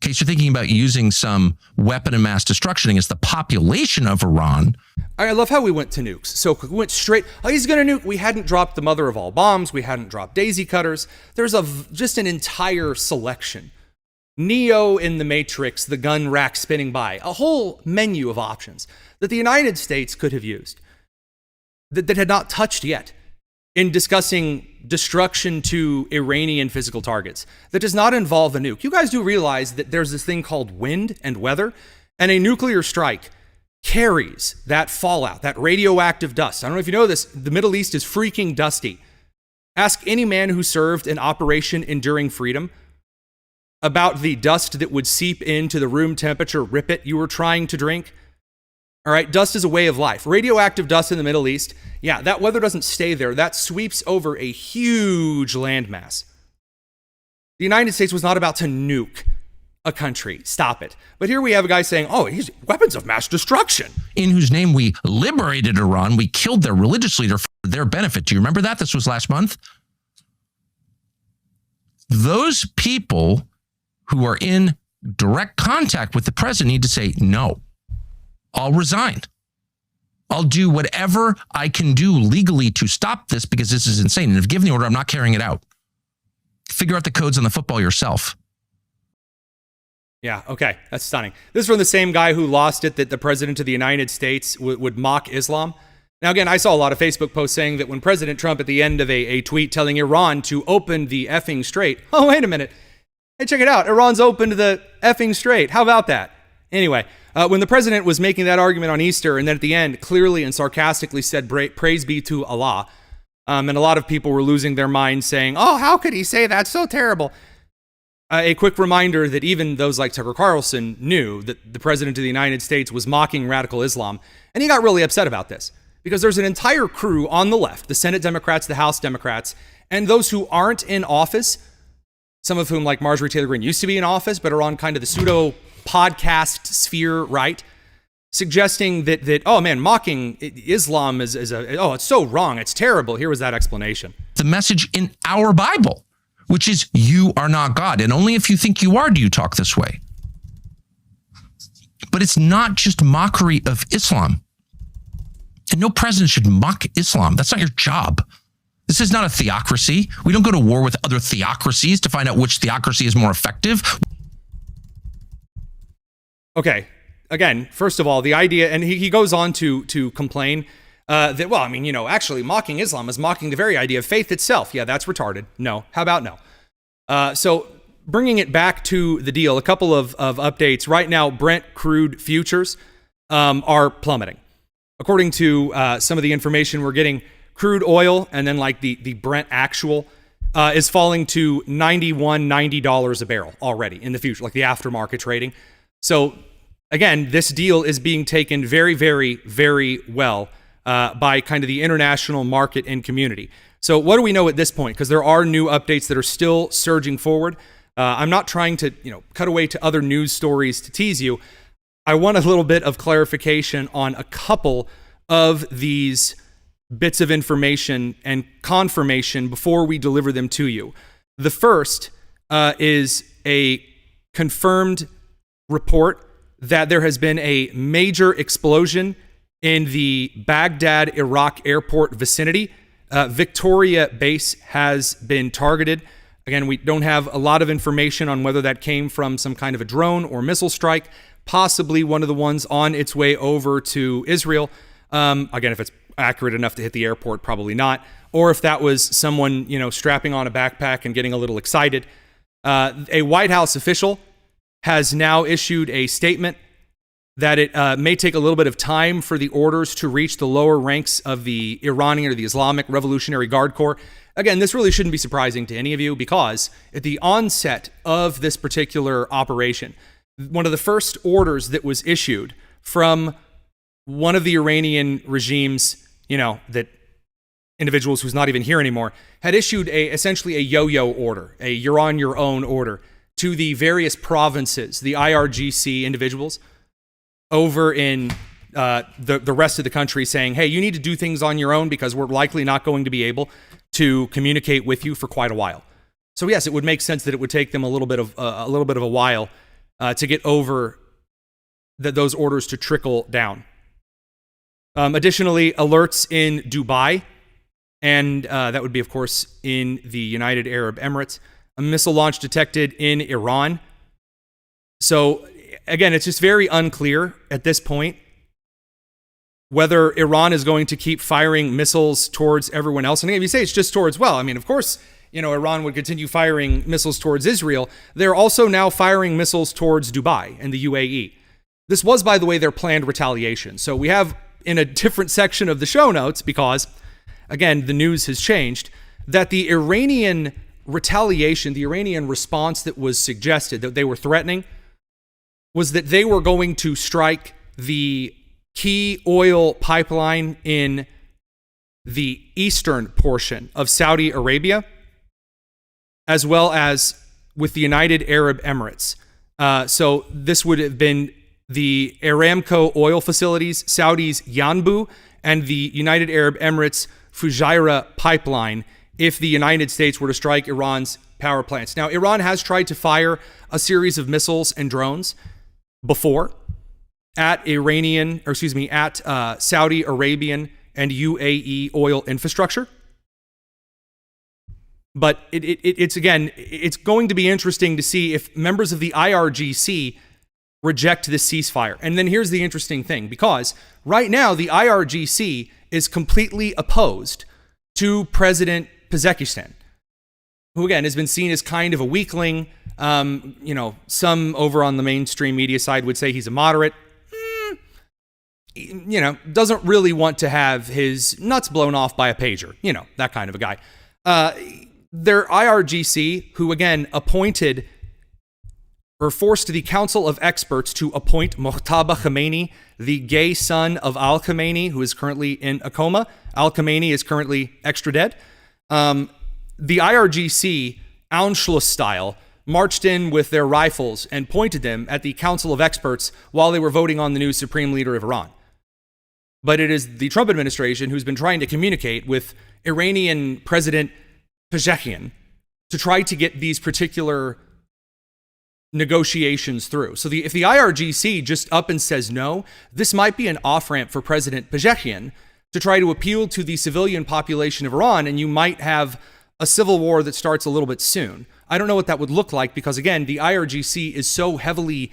In case you're thinking about using some weapon of mass destruction against the population of Iran.
I love how we went to nukes. So we went straight, he's going to nuke. We hadn't dropped the mother of all bombs. We hadn't dropped daisy cutters. There's just an entire selection. Neo in the Matrix, the gun rack spinning by, a whole menu of options that the United States could have used that had not touched yet in discussing destruction to Iranian physical targets that does not involve a nuke. You guys do realize that there's this thing called wind and weather, and a nuclear strike carries that fallout, that radioactive dust. I don't know if you know this, the Middle East is freaking dusty. Ask any man who served in Operation Enduring Freedom about the dust that would seep into the room temperature ripet you were trying to drink. All right, dust is a way of life. Radioactive dust in the Middle East, yeah, that weather doesn't stay there. That sweeps over a huge landmass. The United States was not about to nuke a country. Stop it. But here we have a guy saying, oh, he's weapons of mass destruction.
In whose name we liberated Iran. We killed their religious leader for their benefit. Do you remember that? This was last month. Those people who are in direct contact with the president need to say, no, I'll resign. I'll do whatever I can do legally to stop this because this is insane. And if given the order, I'm not carrying it out. Figure out the codes on the football yourself.
Yeah, okay, that's stunning. This is from the same guy who lost it that the president of the United States would mock Islam. Now, again, I saw a lot of Facebook posts saying that when President Trump at the end of a tweet telling Iran to open the effing strait, oh, wait a minute. Hey, check it out. Iran's opened the effing strait. How about that? Anyway, when the president was making that argument on Easter and then at the end clearly and sarcastically said, praise be to Allah, and a lot of people were losing their minds saying, oh, how could he say that? So terrible. A quick reminder that even those like Tucker Carlson knew that the president of the United States was mocking radical Islam, and he got really upset about this because there's an entire crew on the left, the Senate Democrats, the House Democrats, and those who aren't in office, some of whom, like Marjorie Taylor Greene, used to be in office, but are on kind of the pseudo podcast sphere, right? Suggesting that oh man, mocking Islam is it's so wrong, it's terrible. Here was that explanation.
The message in our Bible, which is you are not God. And only if you think you are do you talk this way. But it's not just mockery of Islam. And no president should mock Islam. That's not your job. This is not a theocracy. We don't go to war with other theocracies to find out which theocracy is more effective.
Okay. Again, first of all, the idea, and he goes on to complain that, well, I mean, actually mocking Islam is mocking the very idea of faith itself. Yeah, that's retarded. No. How about no? So bringing it back to the deal, a couple of updates. Right now, Brent crude futures are plummeting. According to some of the information we're getting, crude oil and then like the Brent actual is falling to $90 a barrel already in the future, like the aftermarket trading. So again, this deal is being taken very, very, very well by kind of the international market and community. So what do we know at this point? Because there are new updates that are still surging forward. I'm not trying to, cut away to other news stories to tease you. I want a little bit of clarification on a couple of these bits of information and confirmation before we deliver them to you. The first is a confirmed report that there has been a major explosion in the Baghdad, Iraq airport vicinity. Victoria base has been targeted. Again, we don't have a lot of information on whether that came from some kind of a drone or missile strike, possibly one of the ones on its way over to Israel. Again, if it's accurate enough to hit the airport, probably not. Or if that was someone, strapping on a backpack and getting a little excited. A White House official has now issued a statement that it may take a little bit of time for the orders to reach the lower ranks of the Iranian or the Islamic Revolutionary Guard Corps. Again, this really shouldn't be surprising to any of you because at the onset of this particular operation, one of the first orders that was issued from one of the Iranian regimes, that individuals who's not even here anymore, had issued essentially a yo-yo order, a you're on your own order to the various provinces, the IRGC individuals over in the rest of the country, saying, hey, you need to do things on your own because we're likely not going to be able to communicate with you for quite a while. So yes, it would make sense that it would take them a little bit of a while to get over those orders to trickle down. Additionally, alerts in Dubai, and that would be, of course, in the United Arab Emirates. A missile launch detected in Iran. So again, it's just very unclear at this point whether Iran is going to keep firing missiles towards everyone else. And if you say it's just towards, well, I mean, of course, Iran would continue firing missiles towards Israel. They're also now firing missiles towards Dubai and the UAE. This was, by the way, their planned retaliation. So we have in a different section of the show notes, because, again, the news has changed, that the Iranian retaliation, the Iranian response that was suggested, that they were threatening, was that they were going to strike the key oil pipeline in the eastern portion of Saudi Arabia, as well as with the United Arab Emirates. So this would have been the Aramco oil facilities, Saudi's Yanbu, and the United Arab Emirates Fujairah pipeline if the United States were to strike Iran's power plants. Now, Iran has tried to fire a series of missiles and drones before at Saudi Arabian and UAE oil infrastructure. But it's going to be interesting to see if members of the IRGC reject this ceasefire. And then here's the interesting thing, because right now the IRGC is completely opposed to President Pezeshkian, who again has been seen as kind of a weakling. Some over on the mainstream media side would say he's a moderate. Doesn't really want to have his nuts blown off by a pager. That kind of a guy. Their IRGC, who again appointed or forced the Council of Experts to appoint Mojtaba Khamenei, the gay son of Al Khamenei, who is currently in a coma. Al Khamenei is currently extra dead. The IRGC, Anschluss style, marched in with their rifles and pointed them at the Council of Experts while they were voting on the new supreme leader of Iran. But it is the Trump administration who's been trying to communicate with Iranian President Pezeshkian to try to get these particular negotiations through. So if the IRGC just up and says no, this might be an off-ramp for President Pezeshkian to try to appeal to the civilian population of Iran, and you might have a civil war that starts a little bit soon. I don't know what that would look like because, again, the IRGC is so heavily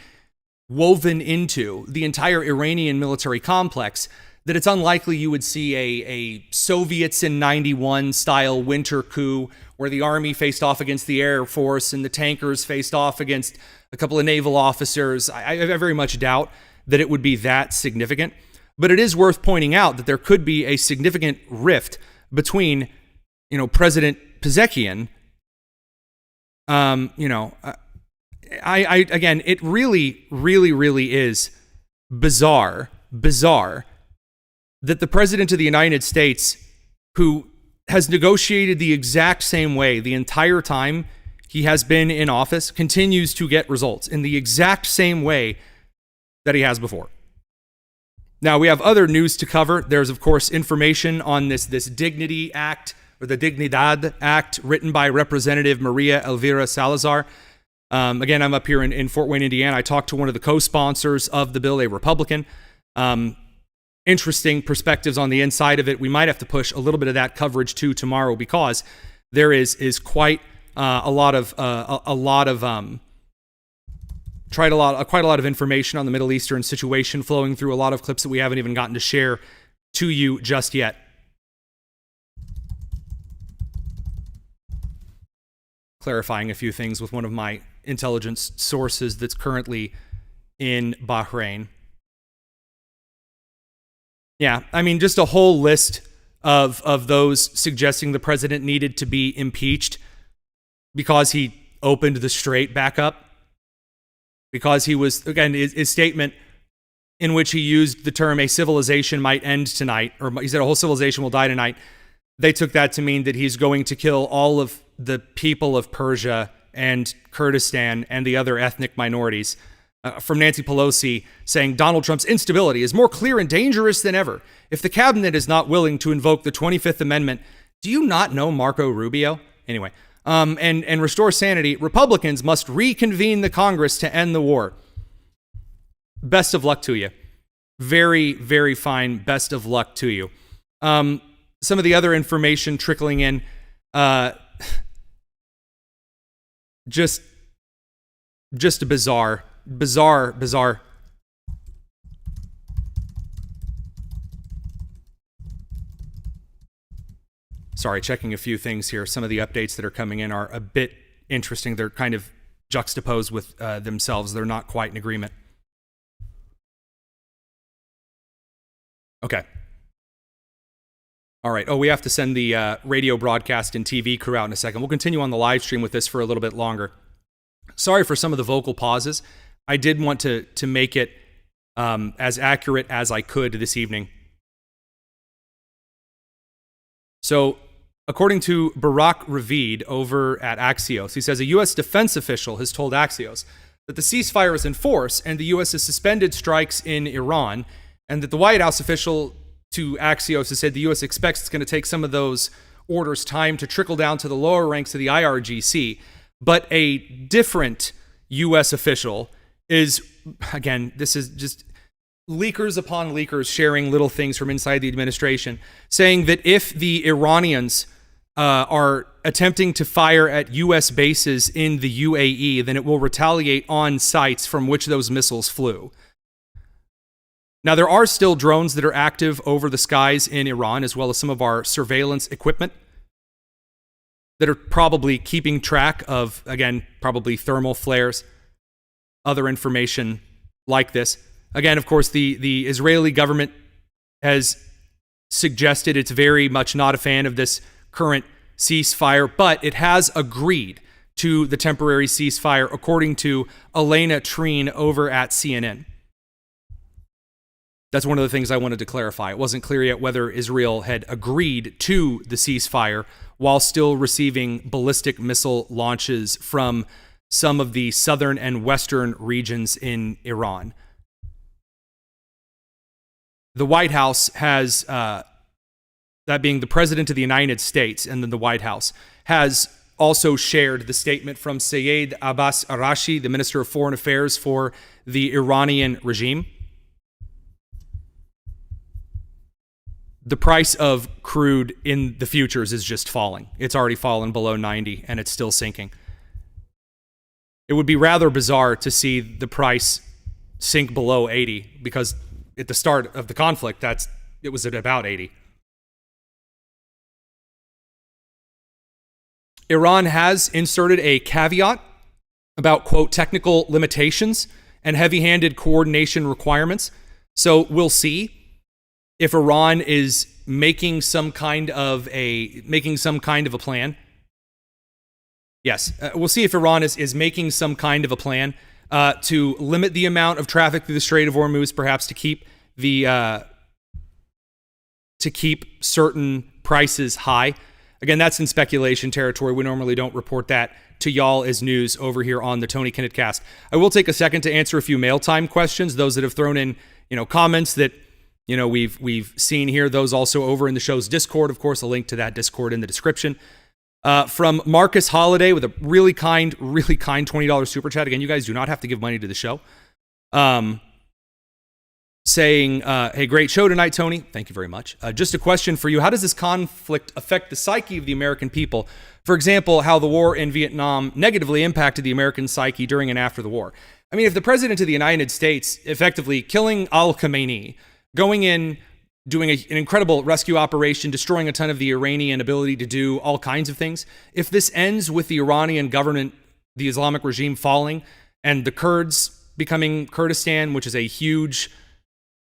woven into the entire Iranian military complex that it's unlikely you would see a Soviets in 91 style winter coup where the army faced off against the Air Force and the tankers faced off against a couple of naval officers. I very much doubt that it would be that significant. But it is worth pointing out that there could be a significant rift between, President Pezeshkian. Again, it really, really, really is bizarre that the President of the United States, who has negotiated the exact same way the entire time he has been in office, continues to get results in the exact same way that he has before. Now, we have other news to cover. There's, of course, information on this Dignity Act, or the Dignidad Act, written by Representative Maria Elvira Salazar. Again, I'm up here in Fort Wayne, Indiana. I talked to one of the co-sponsors of the bill, a Republican. Interesting perspectives on the inside of it. We might have to push a little bit of that coverage to tomorrow, because there is quite a lot of information on the Middle Eastern situation flowing through a lot of clips that we haven't even gotten to share to you just yet. Clarifying a few things with one of my intelligence sources that's currently in Bahrain. Yeah, I mean, just a whole list of those suggesting the president needed to be impeached because he opened the strait back up. Because he was, again, his statement in which he used the term "a civilization might end tonight," or he said a whole civilization will die tonight. They took that to mean that he's going to kill all of the people of Persia and Kurdistan and the other ethnic minorities. From Nancy Pelosi saying Donald Trump's instability is more clear and dangerous than ever. If the cabinet is not willing to invoke the 25th Amendment, do you not know Marco Rubio? Anyway, and restore sanity, Republicans must reconvene the Congress to end the war. Best of luck to you. Very, very fine. Best of luck to you. Some of the other information trickling in, just a bizarre. Sorry, checking a few things here. Some of the updates that are coming in are a bit interesting. They're kind of juxtaposed with themselves. They're not quite in agreement. Okay. All right. Oh, we have to send the radio broadcast and TV crew out in a second. We'll continue on the live stream with this for a little bit longer. Sorry for some of the vocal pauses. I did want to make it as accurate as I could this evening. So, according to Barak Ravid over at Axios, he says a U.S. defense official has told Axios that the ceasefire is in force and the U.S. has suspended strikes in Iran, and that the White House official to Axios has said the U.S. expects it's going to take some of those orders time to trickle down to the lower ranks of the IRGC. But a different U.S. official is, again, this is just leakers upon leakers sharing little things from inside the administration, saying that if the Iranians are attempting to fire at U.S. bases in the UAE, then it will retaliate on sites from which those missiles flew. Now, there are still drones that are active over the skies in Iran, as well as some of our surveillance equipment that are probably keeping track of, again, probably thermal flares, other information like this. Again, of course, the Israeli government has suggested it's very much not a fan of this current ceasefire, but it has agreed to the temporary ceasefire, according to Elena Treen over at CNN. That's one of the things I wanted to clarify. It wasn't clear yet whether Israel had agreed to the ceasefire while still receiving ballistic missile launches from some of the southern and western regions in Iran. The White House has, that being the President of the United States and then the White House, has also shared the statement from Sayed Abbas Arashi, the Minister of Foreign Affairs for the Iranian regime. The price of crude in the futures is just falling. It's already fallen below 90, and it's still sinking. It would be rather bizarre to see the price sink below 80, because at the start of the conflict, it was at about 80. Iran has inserted a caveat about, quote, technical limitations and heavy-handed coordination requirements. So we'll see if Iran is making some kind of a plan. Yes, we'll see if Iran is making some kind of a plan. to limit the amount of traffic through the Strait of Hormuz, perhaps to keep certain prices high. Again, that's in speculation territory. We normally don't report that to y'all as news over here on the Tony Kinnett Cast. I will take a second to answer a few mail time questions. Those that have thrown in, comments that, we've seen here. Those also over in the show's Discord. Of course, a link to that Discord in the description. From Marcus Holiday with a really kind $20 super chat. Again, you guys do not have to give money to the show. Saying, hey, great show tonight, Tony. Thank you very much. Just a question for you. How does this conflict affect the psyche of the American people? For example, how the war in Vietnam negatively impacted the American psyche during and after the war. I mean, if the president of the United States effectively killing al-Khamenei, going in, doing an incredible rescue operation, destroying a ton of the Iranian ability to do all kinds of things, if this ends with the Iranian government, the Islamic regime falling, and the Kurds becoming Kurdistan, which is a huge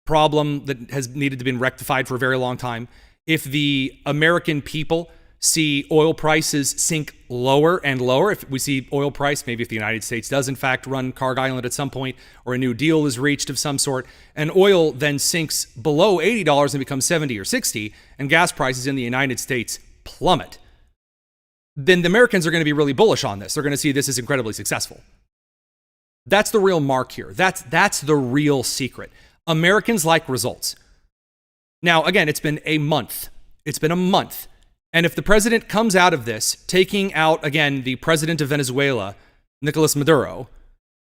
problem that has needed to be rectified for a very long time. If the American people see oil prices sink lower and lower, if we see oil price, maybe if the United States does in fact run Kharg Island at some point, or a new deal is reached of some sort, and oil then sinks below $80 and becomes 70 or 60, and gas prices in the United States plummet, then the Americans are going to be really bullish on this. They're going to see this as incredibly successful. That's the real mark here. That's the real secret. Americans like results. Now, again, it's been a month. And if the president comes out of this, taking out, again, the president of Venezuela, Nicolas Maduro,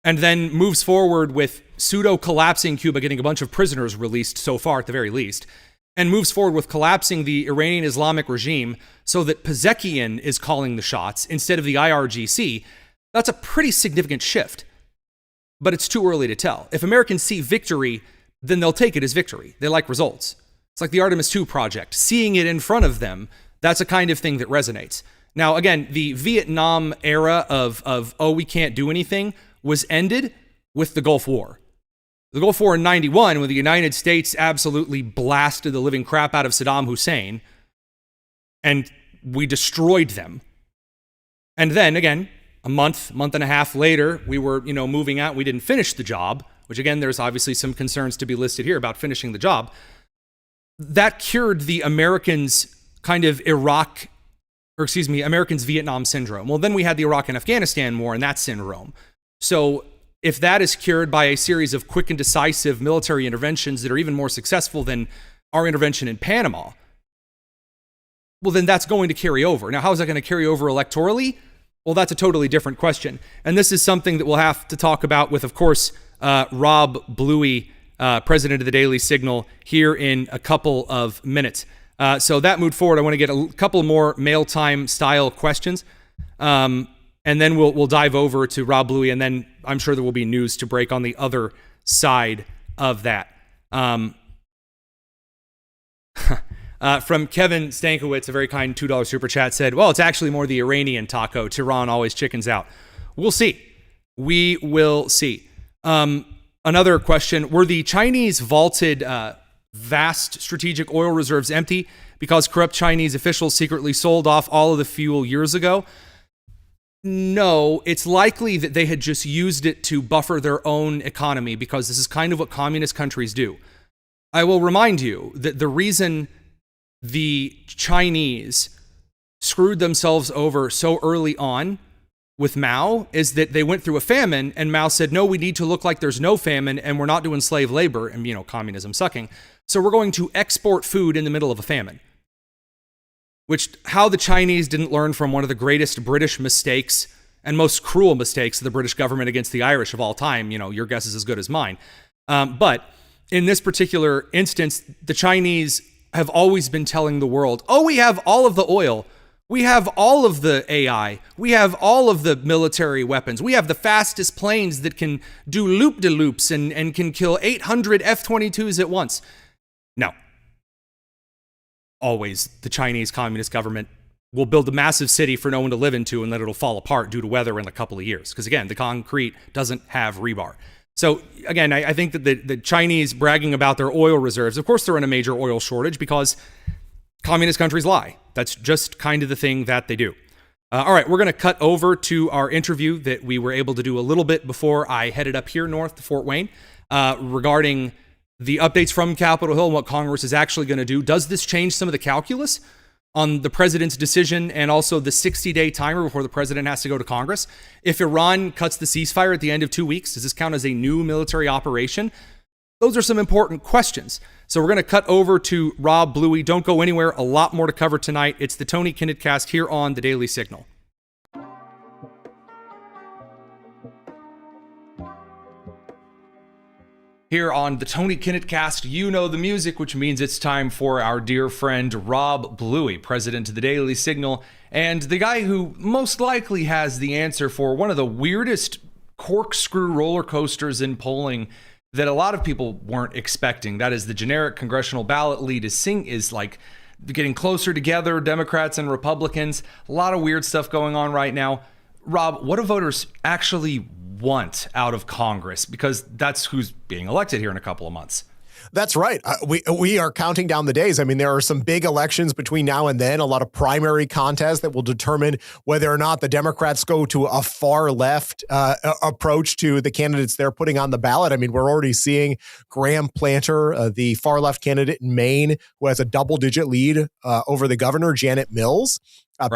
and then moves forward with pseudo-collapsing Cuba, getting a bunch of prisoners released so far at the very least, and moves forward with collapsing the Iranian Islamic regime so that Pezeshkian is calling the shots instead of the IRGC, that's a pretty significant shift. But it's too early to tell. If Americans see victory, then they'll take it as victory. They like results. It's like the Artemis 2 project. Seeing it in front of them, that's a kind of thing that resonates. Now, again, the Vietnam era of we can't do anything was ended with the Gulf War. The Gulf War in 91, when the United States absolutely blasted the living crap out of Saddam Hussein, and we destroyed them. And then, again, a month and a half later, we were, moving out. We didn't finish the job, which, again, there's obviously some concerns to be listed here about finishing the job. That cured the Americans' kind of Americans' Vietnam syndrome. Well, then we had the Iraq and Afghanistan war and that syndrome. So if that is cured by a series of quick and decisive military interventions that are even more successful than our intervention in Panama, well, then that's going to carry over. Now, how is that going to carry over electorally? Well, that's a totally different question. And this is something that we'll have to talk about with, of course, Rob Bluey, president of the Daily Signal, here in a couple of minutes. So that moved forward. I want to get a couple more mail time style questions. And then we'll dive over to Rob Bluey, and then I'm sure there will be news to break on the other side of that. From Kevin Stankiewicz, a very kind $2 super chat, said, well, it's actually more the Iranian taco. Tehran always chickens out. We'll see. We will see. Another question, were the Chinese vaulted vast strategic oil reserves empty because corrupt Chinese officials secretly sold off all of the fuel years ago? No, it's likely that they had just used it to buffer their own economy, because this is kind of what communist countries do. I will remind you that the reason the Chinese screwed themselves over so early on with Mao is that they went through a famine, and Mao said, no, we need to look like there's no famine, and we're not doing slave labor, and communism sucking. So we're going to export food in the middle of a famine. How the Chinese didn't learn from one of the greatest British mistakes and most cruel mistakes of the British government against the Irish of all time, your guess is as good as mine. But in this particular instance, the Chinese have always been telling the world, we have all of the oil. We have all of the AI. We have all of the military weapons. We have the fastest planes that can do loop-de-loops and can kill 800 F-22s at once. No. Always, the Chinese Communist government will build a massive city for no one to live into, and then it'll fall apart due to weather in a couple of years. Because again, the concrete doesn't have rebar. So again, I think that the Chinese bragging about their oil reserves, of course they're in a major oil shortage because communist countries lie. That's just kind of the thing that they do. All right, we're going to cut over to our interview that we were able to do a little bit before I headed up here north to Fort Wayne regarding the updates from Capitol Hill and what Congress is actually going to do. Does this change some of the calculus on the president's decision and also the 60-day timer before the president has to go to Congress? If Iran cuts the ceasefire at the end of 2 weeks, does this count as a new military operation? Those are some important questions. So we're going to cut over to Rob Bluey. Don't go anywhere. A lot more to cover tonight. It's the Tony Kinnett Cast here on the Daily Signal. Here on the Tony Kinnett Cast, you know the music, which means it's time for our dear friend Rob Bluey, president of the Daily Signal, and the guy who most likely has the answer for one of the weirdest corkscrew roller coasters in polling that a lot of people weren't expecting. That is the generic congressional ballot lead is like getting closer together, Democrats and Republicans. A lot of weird stuff going on right now. Rob, what do voters actually want out of Congress? Because that's who's being elected here in a couple of months.
That's right. We are counting down the days. I mean, there are some big elections between now and then, a lot of primary contests that will determine whether or not the Democrats go to a far left approach to the candidates they're putting on the ballot. I mean, we're already seeing Graham Planter, the far left candidate in Maine, who has a double-digit lead over the governor, Janet Mills.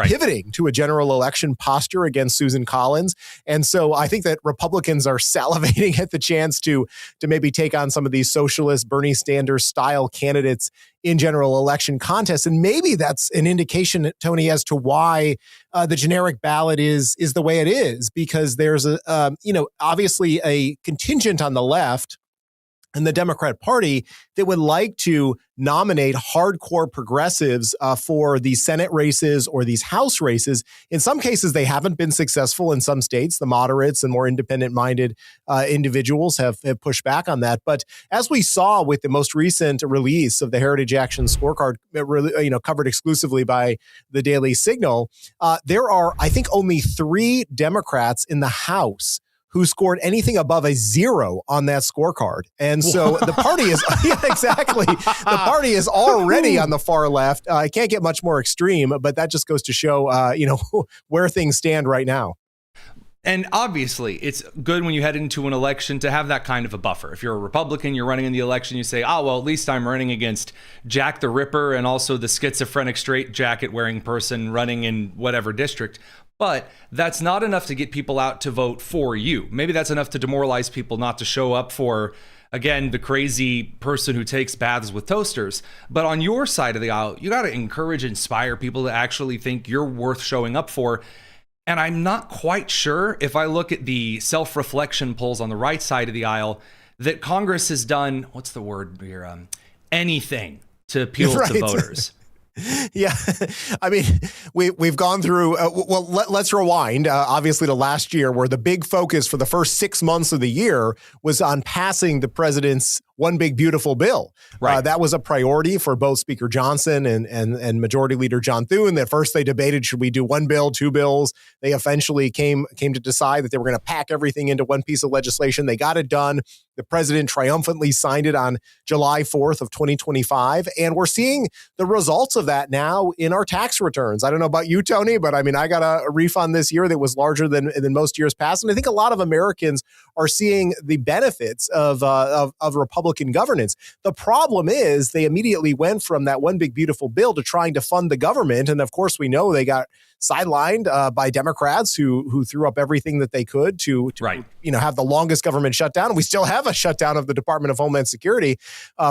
Pivoting to a general election posture against Susan Collins. And so I think that Republicans are salivating at the chance to maybe take on some of these socialist Bernie Sanders style candidates in general election contests. And maybe that's an indication, Tony, as to why the generic ballot is the way it is, because there's obviously a contingent on the left and the Democrat Party that would like to nominate hardcore progressives for these Senate races or these House races. In some cases, they haven't been successful in some states. The moderates and more independent-minded individuals have pushed back on that. But as we saw with the most recent release of the Heritage Action Scorecard, covered exclusively by the Daily Signal, there are, I think, only 3 Democrats in the House who scored anything above a 0 on that scorecard. And so the party is, exactly. The party is already on the far left. I can't get much more extreme, but that just goes to show, where things stand right now.
And obviously, it's good when you head into an election to have that kind of a buffer. If you're a Republican, you're running in the election, you say, well, at least I'm running against Jack the Ripper and also the schizophrenic straitjacket wearing person running in whatever district. But that's not enough to get people out to vote for you. Maybe that's enough to demoralize people not to show up for, again, the crazy person who takes baths with toasters. But on your side of the aisle, you got to encourage, inspire people to actually think you're worth showing up for. And I'm not quite sure, if I look at the self-reflection polls on the right side of the aisle, that Congress has done, what's the word here, anything to appeal to voters.
Yeah, I mean, we've gone through, let's rewind, obviously, to last year, where the big focus for the first 6 months of the year was on passing the president's one big beautiful bill. Right. That was a priority for both Speaker Johnson and Majority Leader John Thune. At first, they debated, should we do 1 bill, 2 bills? They eventually came to decide that they were going to pack everything into one piece of legislation. They got it done. The president triumphantly signed it on July 4th of 2025. And we're seeing the results of that now in our tax returns. I don't know about you, Tony, but I mean, I got a refund this year that was larger than most years past. And I think a lot of Americans are seeing the benefits of Republican governance. The problem is they immediately went from that one big beautiful bill to trying to fund the government. And of course, we know they got sidelined by Democrats who threw up everything that they could to have the longest government shutdown. And we still have a shutdown of the Department of Homeland Security,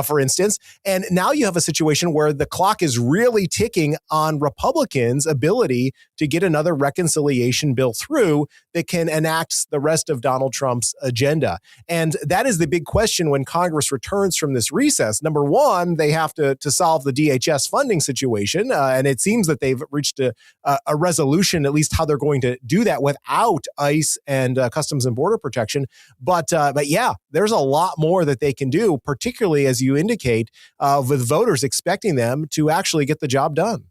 for instance. And now you have a situation where the clock is really ticking on Republicans' ability to get another reconciliation bill through that can enact the rest of Donald Trump's agenda. And that is the big question when Congress returns from this recess. Number one, they have to solve the DHS funding situation. And it seems that they've reached a resolution, at least how they're going to do that without ICE and Customs and Border Protection. But yeah, there's a lot more that they can do, particularly as you indicate, with voters expecting them to actually get the job done.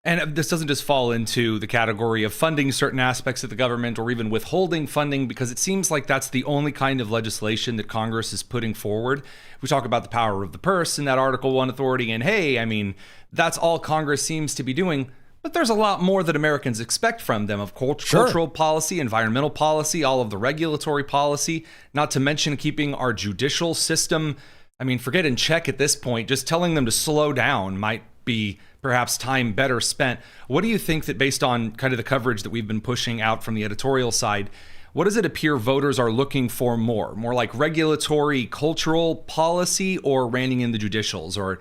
And this doesn't just fall into the category of funding certain aspects of the government or even withholding funding, because it seems like that's the only kind of legislation that Congress is putting forward. We talk about the power of the purse and that Article 1 authority, and hey, I mean, that's all Congress seems to be doing. But there's a lot more that Americans expect from them of cultural policy, environmental policy, all of the regulatory policy, not to mention keeping our judicial system, I mean, forget in check at this point. Just telling them to slow down might be perhaps time better spent. What do you think that based on kind of the coverage that we've been pushing out from the editorial side, what does it appear voters are looking for more? More like regulatory, cultural policy or reining in the judicials? Or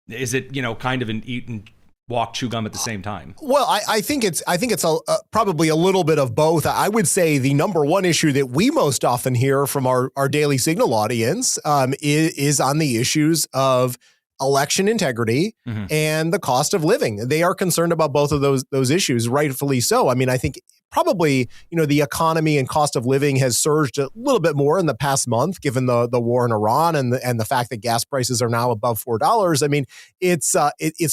is it, kind of an eat and walk, chew gum at the same time?
Well, I think it's probably a little bit of both. I would say the number one issue that we most often hear from our Daily Signal audience is on the issues of election integrity and the cost of living. They are concerned about both of those issues, rightfully so. I mean, I think probably, the economy and cost of living has surged a little bit more in the past month, given the war in Iran and the fact that gas prices are now above $4. I mean, it's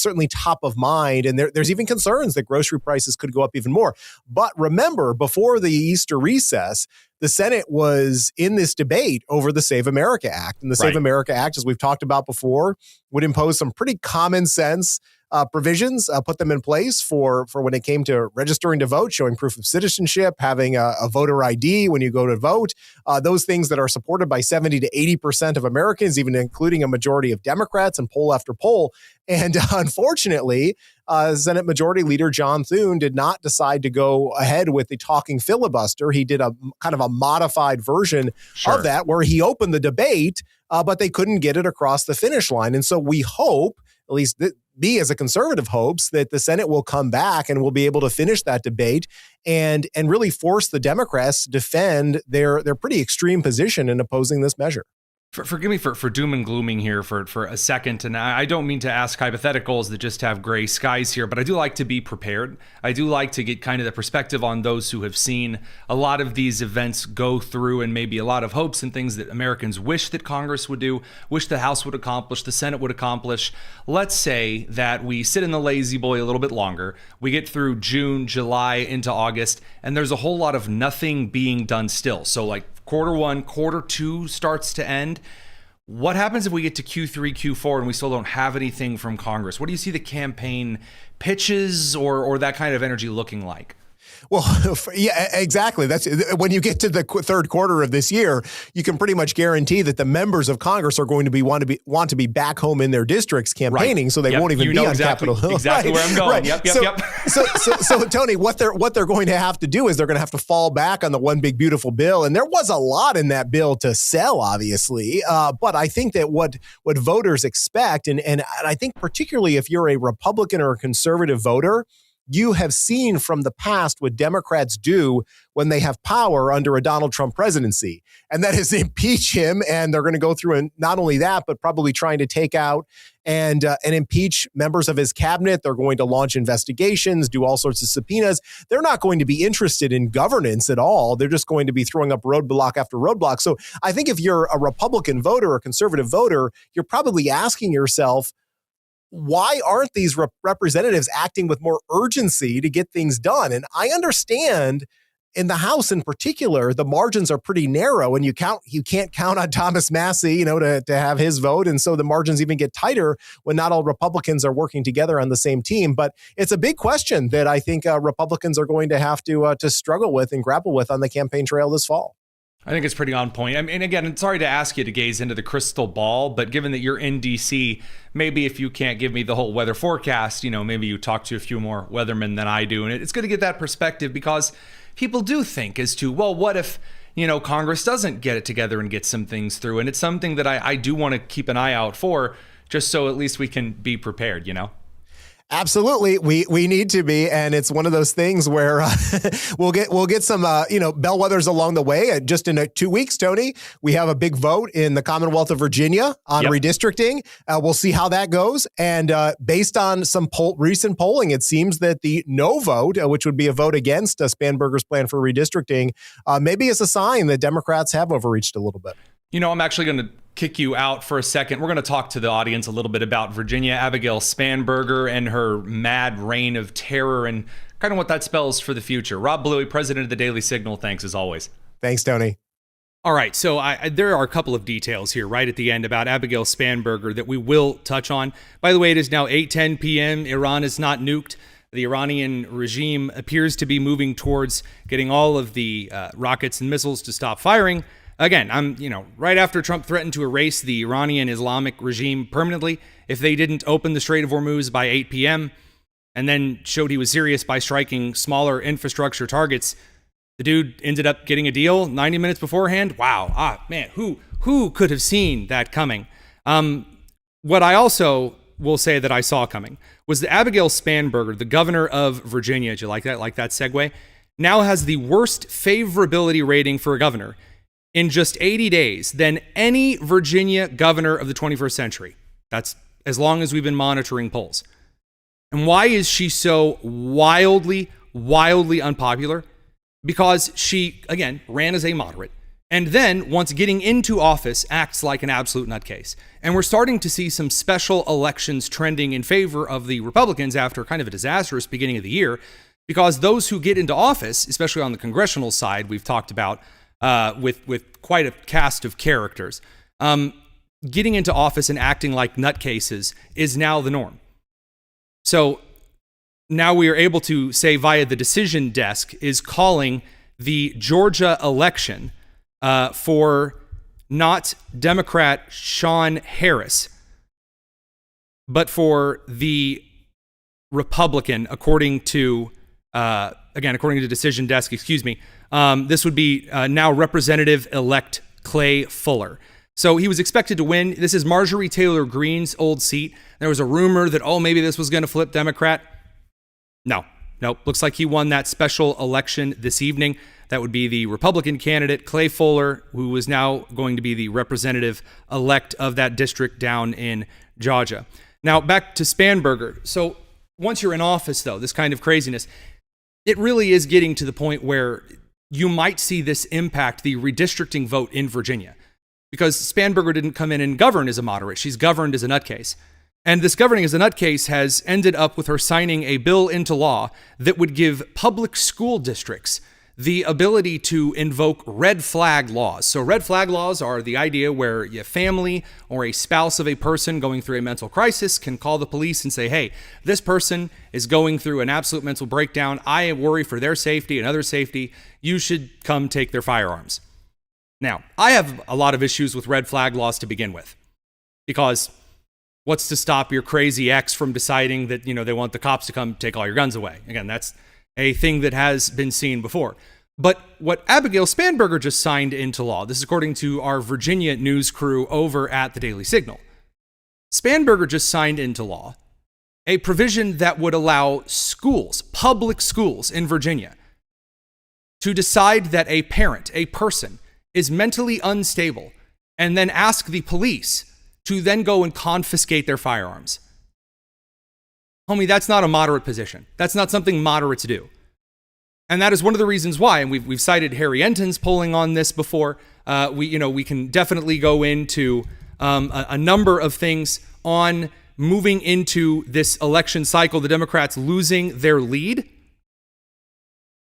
certainly top of mind. And there's even concerns that grocery prices could go up even more. But remember, before the Easter recess, the Senate was in this debate over the Save America Act. And the Save America Act, as we've talked about before, would impose some pretty common sense provisions, put them in place for when it came to registering to vote, showing proof of citizenship, having a voter ID when you go to vote, those things that are supported by 70 to 80% of Americans, even including a majority of Democrats and poll after poll. And unfortunately, Senate Majority Leader John Thune did not decide to go ahead with the talking filibuster. He did a kind of a modified version of that where he opened the debate, but they couldn't get it across the finish line. And so we hope, at least me as a conservative hopes, that the Senate will come back and will be able to finish that debate and really force the Democrats to defend their pretty extreme position in opposing this measure.
Forgive me for doom and glooming here for a second, and I don't mean to ask hypotheticals that just have gray skies here, but I do like to be prepared. I do like to get kind of the perspective on those who have seen a lot of these events go through, and maybe a lot of hopes and things that Americans wish that Congress would do, wish the House would accomplish, the Senate would accomplish. Let's say that we sit in the lazy boy a little bit longer. We get through June, July, into August, and there's a whole lot of nothing being done still. So like quarter one, quarter two starts to end. What happens if we get to Q3, Q4, and we still don't have anything from Congress? What do you see the campaign pitches or that kind of energy looking like?
Well, yeah, exactly. That's when you get to the third quarter of this year, you can pretty much guarantee that the members of Congress are going to want to be back home in their districts campaigning, so they won't even be on Capitol Hill.
Exactly where I'm going. Yep.
So Tony, what they're going to have to do is they're going to have to fall back on the one big beautiful bill, and there was a lot in that bill to sell, obviously. But I think that what voters expect, and I think particularly if you're a Republican or a conservative voter, you have seen from the past what Democrats do when they have power under a Donald Trump presidency, and that is impeach him. And they're going to go through, and not only that, but probably trying to take out and impeach members of his cabinet. They're going to launch investigations, do all sorts of subpoenas. They're not going to be interested in governance at all. They're just going to be throwing up roadblock after roadblock. So I think if you're a Republican voter or a conservative voter, you're probably asking yourself, why aren't these representatives acting with more urgency to get things done? And I understand in the House in particular, the margins are pretty narrow, and you can't count on Thomas Massie, to have his vote. And so the margins even get tighter when not all Republicans are working together on the same team. But it's a big question that I think Republicans are going to have to struggle with and grapple with on the campaign trail this fall.
I think it's pretty on point. I mean, again, sorry to ask you to gaze into the crystal ball, but given that you're in DC, maybe if you can't give me the whole weather forecast, maybe you talk to a few more weathermen than I do. And it's good to get that perspective because people do think as to, well, what if, Congress doesn't get it together and get some things through? And it's something that I do want to keep an eye out for, just so at least we can be prepared,
Absolutely. We need to be. And it's one of those things where we'll get some, bellwethers along the way. Just in 2 weeks, Tony, we have a big vote in the Commonwealth of Virginia on redistricting. We'll see how that goes. And based on some recent polling, it seems that the no vote, which would be a vote against Spanberger's plan for redistricting, maybe is a sign that Democrats have overreached a little bit.
I'm actually going to kick you out for a second. We're going to talk to the audience a little bit about Virginia Abigail Spanberger and her mad reign of terror and kind of what that spells for the future. Rob Bluey, president of the Daily Signal. Thanks as always.
Thanks, Tony.
All right, so there are a couple of details here right at the end about Abigail Spanberger that we will touch on. By the way, it is now 8:10 p.m. Iran is not nuked. The Iranian regime appears to be moving towards getting all of the rockets and missiles to stop firing. Again, right after Trump threatened to erase the Iranian Islamic regime permanently if they didn't open the Strait of Hormuz by 8 p.m., and then showed he was serious by striking smaller infrastructure targets, the dude ended up getting a deal 90 minutes beforehand. Wow. Man, who could have seen that coming? What I also will say that I saw coming was that Abigail Spanberger, the governor of Virginia, did you like that? Like that segue? Now has the worst favorability rating for a governor in just 80 days than any Virginia governor of the 21st century. That's as long as we've been monitoring polls. And why is she so wildly unpopular? Because she, again, ran as a moderate. And then, once getting into office, acts like an absolute nutcase. And we're starting to see some special elections trending in favor of the Republicans after kind of a disastrous beginning of the year, because those who get into office, especially on the congressional side, we've talked about with quite a cast of characters, getting into office and acting like nutcases is now the norm. So now we are able to say via the decision desk is calling the Georgia election for not Democrat Sean Harris, but for the Republican, according to decision desk, this would be now Representative-elect Clay Fuller. So he was expected to win. This is Marjorie Taylor Greene's old seat. There was a rumor that, maybe this was going to flip Democrat. No, looks like he won that special election this evening. That would be the Republican candidate, Clay Fuller, who is now going to be the representative-elect of that district down in Georgia. Now, back to Spanberger. So once you're in office, though, this kind of craziness, it really is getting to the point where you might see this impact the redistricting vote in Virginia. Because Spanberger didn't come in and govern as a moderate. She's governed as a nutcase. And this governing as a nutcase has ended up with her signing a bill into law that would give public school districts the ability to invoke red flag laws. So red flag laws are the idea where a family or a spouse of a person going through a mental crisis can call the police and say, hey, this person is going through an absolute mental breakdown. I worry for their safety and other safety. You should come take their firearms. Now, I have a lot of issues with red flag laws to begin with, because what's to stop your crazy ex from deciding that, they want the cops to come take all your guns away? Again, that's a thing that has been seen before. But what Abigail Spanberger just signed into law, this is according to our Virginia news crew over at the Daily Signal. Spanberger just signed into law a provision that would allow schools, public schools in Virginia, to decide that a parent, a person, is mentally unstable and then ask the police to then go and confiscate their firearms. Homie, that's not a moderate position. That's not something moderates do. And that is one of the reasons why, and we've cited Harry Enton's polling on this before. We can definitely go into a number of things on moving into this election cycle, the Democrats losing their lead.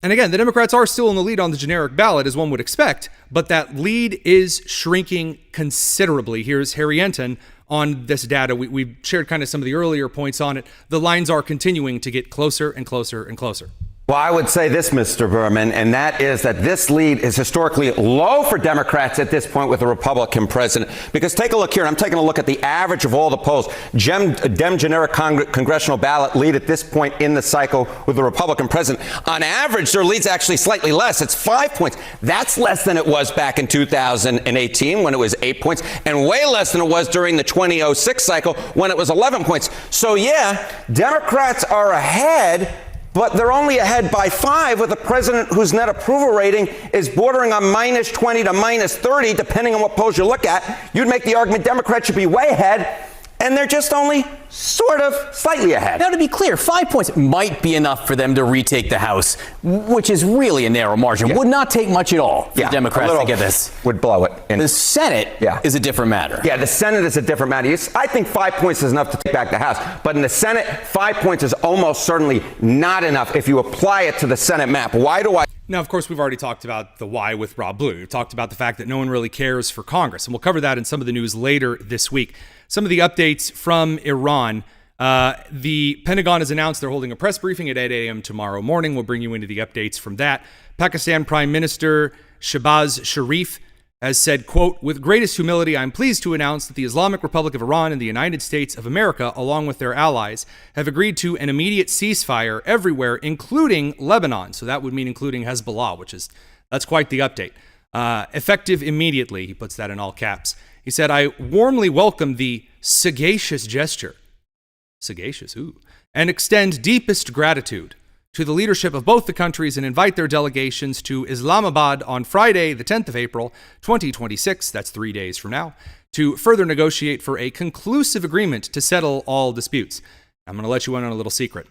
And again, the Democrats are still in the lead on the generic ballot, as one would expect, but that lead is shrinking considerably. Here's Harry Enton on this data. We've shared kind of some of the earlier points on it. The lines are continuing to get closer and closer and closer.
Well, I would say this, Mr. Berman, and that is that this lead is historically low for Democrats at this point with a Republican president. Because take a look here. I'm taking a look at the average of all the polls. Dem generic congressional ballot lead at this point in the cycle with the Republican president. On average, their lead's actually slightly less. It's 5 points. That's less than it was back in 2018 when it was 8 points, and way less than it was during the 2006 cycle when it was 11 points. So, yeah, Democrats are ahead, but they're only ahead by 5 with a president whose net approval rating is bordering on -20 to -30, depending on what polls you look at. You'd make the argument Democrats should be way ahead, and they're just only sort of slightly ahead.
Now, to be clear, 5 points might be enough for them to retake the House, which is really a narrow margin. Yeah. Would not take much at all for the Democrats to get this.
Would blow it.
The Senate is a different matter.
Yeah, the Senate is a different matter. I think 5 points is enough to take back the House. But in the Senate, 5 points is almost certainly not enough if you apply it to the Senate map. Why do I?
Now, of course, we've already talked about the why with Rob Blue. We've talked about the fact that no one really cares for Congress, and we'll cover that in some of the news later this week. Some of the updates from Iran. The Pentagon has announced they're holding a press briefing at 8 a.m. tomorrow morning. We'll bring you into the updates from that. Pakistan Prime Minister Shehbaz Sharif has said, quote, "With greatest humility, I'm pleased to announce that the Islamic Republic of Iran and the United States of America, along with their allies, have agreed to an immediate ceasefire everywhere, including Lebanon." So that would mean including Hezbollah, that's quite the update. Effective immediately, he puts that in all caps. He said, "I warmly welcome the sagacious gesture," sagacious, ooh, "and extend deepest gratitude to the leadership of both the countries and invite their delegations to Islamabad on Friday, the 10th of April, 2026, that's 3 days from now, to further negotiate for a conclusive agreement to settle all disputes." I'm going to let you in on a little secret.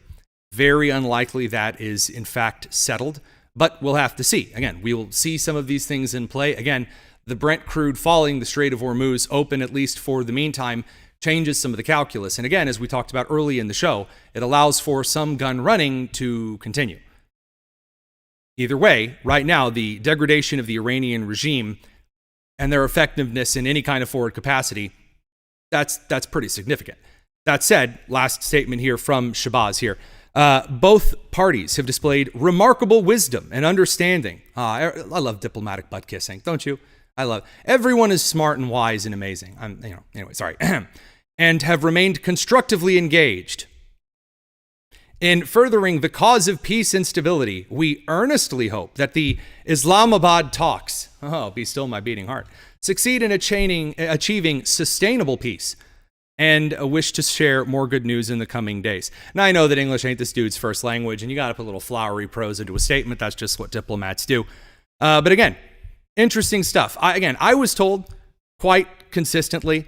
Very unlikely that is, in fact, settled, but we'll have to see. Again, we will see some of these things in play. Again, the Brent crude falling, the Strait of Hormuz open, at least for the meantime, changes some of the calculus. And again, as we talked about early in the show, it allows for some gun running to continue. Either way, right now, the degradation of the Iranian regime and their effectiveness in any kind of forward capacity, that's pretty significant. That said, last statement here from Shehbaz here. Both parties have displayed remarkable wisdom and understanding. I love diplomatic butt kissing, don't you? I love everyone is smart and wise and amazing. Anyway, sorry. And have remained constructively engaged in furthering the cause of peace and stability. We earnestly hope that the Islamabad talks, be still my beating heart, succeed in achieving sustainable peace, and a wish to share more good news in the coming days. Now, I know that English ain't this dude's first language, and you got to put a little flowery prose into a statement. That's just what diplomats do. But again, interesting stuff. I was told quite consistently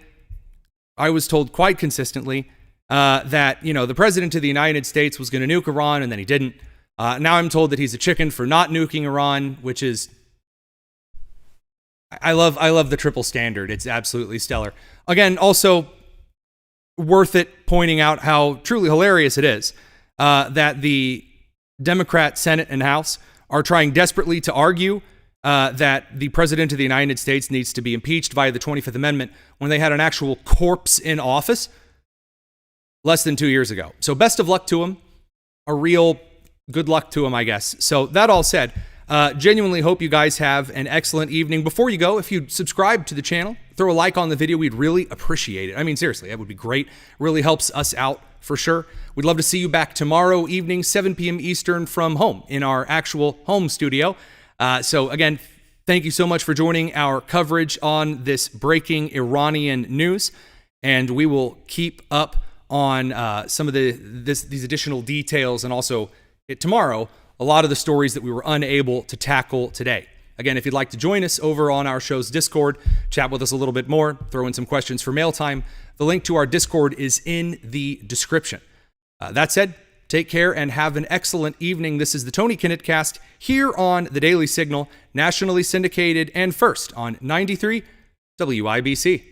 that, the president of the United States was going to nuke Iran, and then he didn't. Now I'm told that he's a chicken for not nuking Iran, which is, I love the triple standard. It's absolutely stellar. Again, also worth it pointing out how truly hilarious it is that the Democrat Senate and House are trying desperately to argue that the president of the United States needs to be impeached via the 25th Amendment when they had an actual corpse in office less than 2 years ago. So best of luck to him. A real good luck to him, I guess. So that all said, genuinely hope you guys have an excellent evening. Before you go, if you subscribe to the channel, throw a like on the video, we'd really appreciate it. I mean, seriously, that would be great. Really helps us out for sure. We'd love to see you back tomorrow evening, 7 p.m. Eastern from home in our actual home studio. So again, thank you so much for joining our coverage on this breaking Iranian news. And we will keep up on some of these additional details, and also tomorrow, a lot of the stories that we were unable to tackle today. Again, if you'd like to join us over on our show's Discord, chat with us a little bit more, throw in some questions for mail time, the link to our Discord is in the description. That said, take care and have an excellent evening. This is the Tony Kinnett Cast here on the Daily Signal, nationally syndicated and first on 93 WIBC.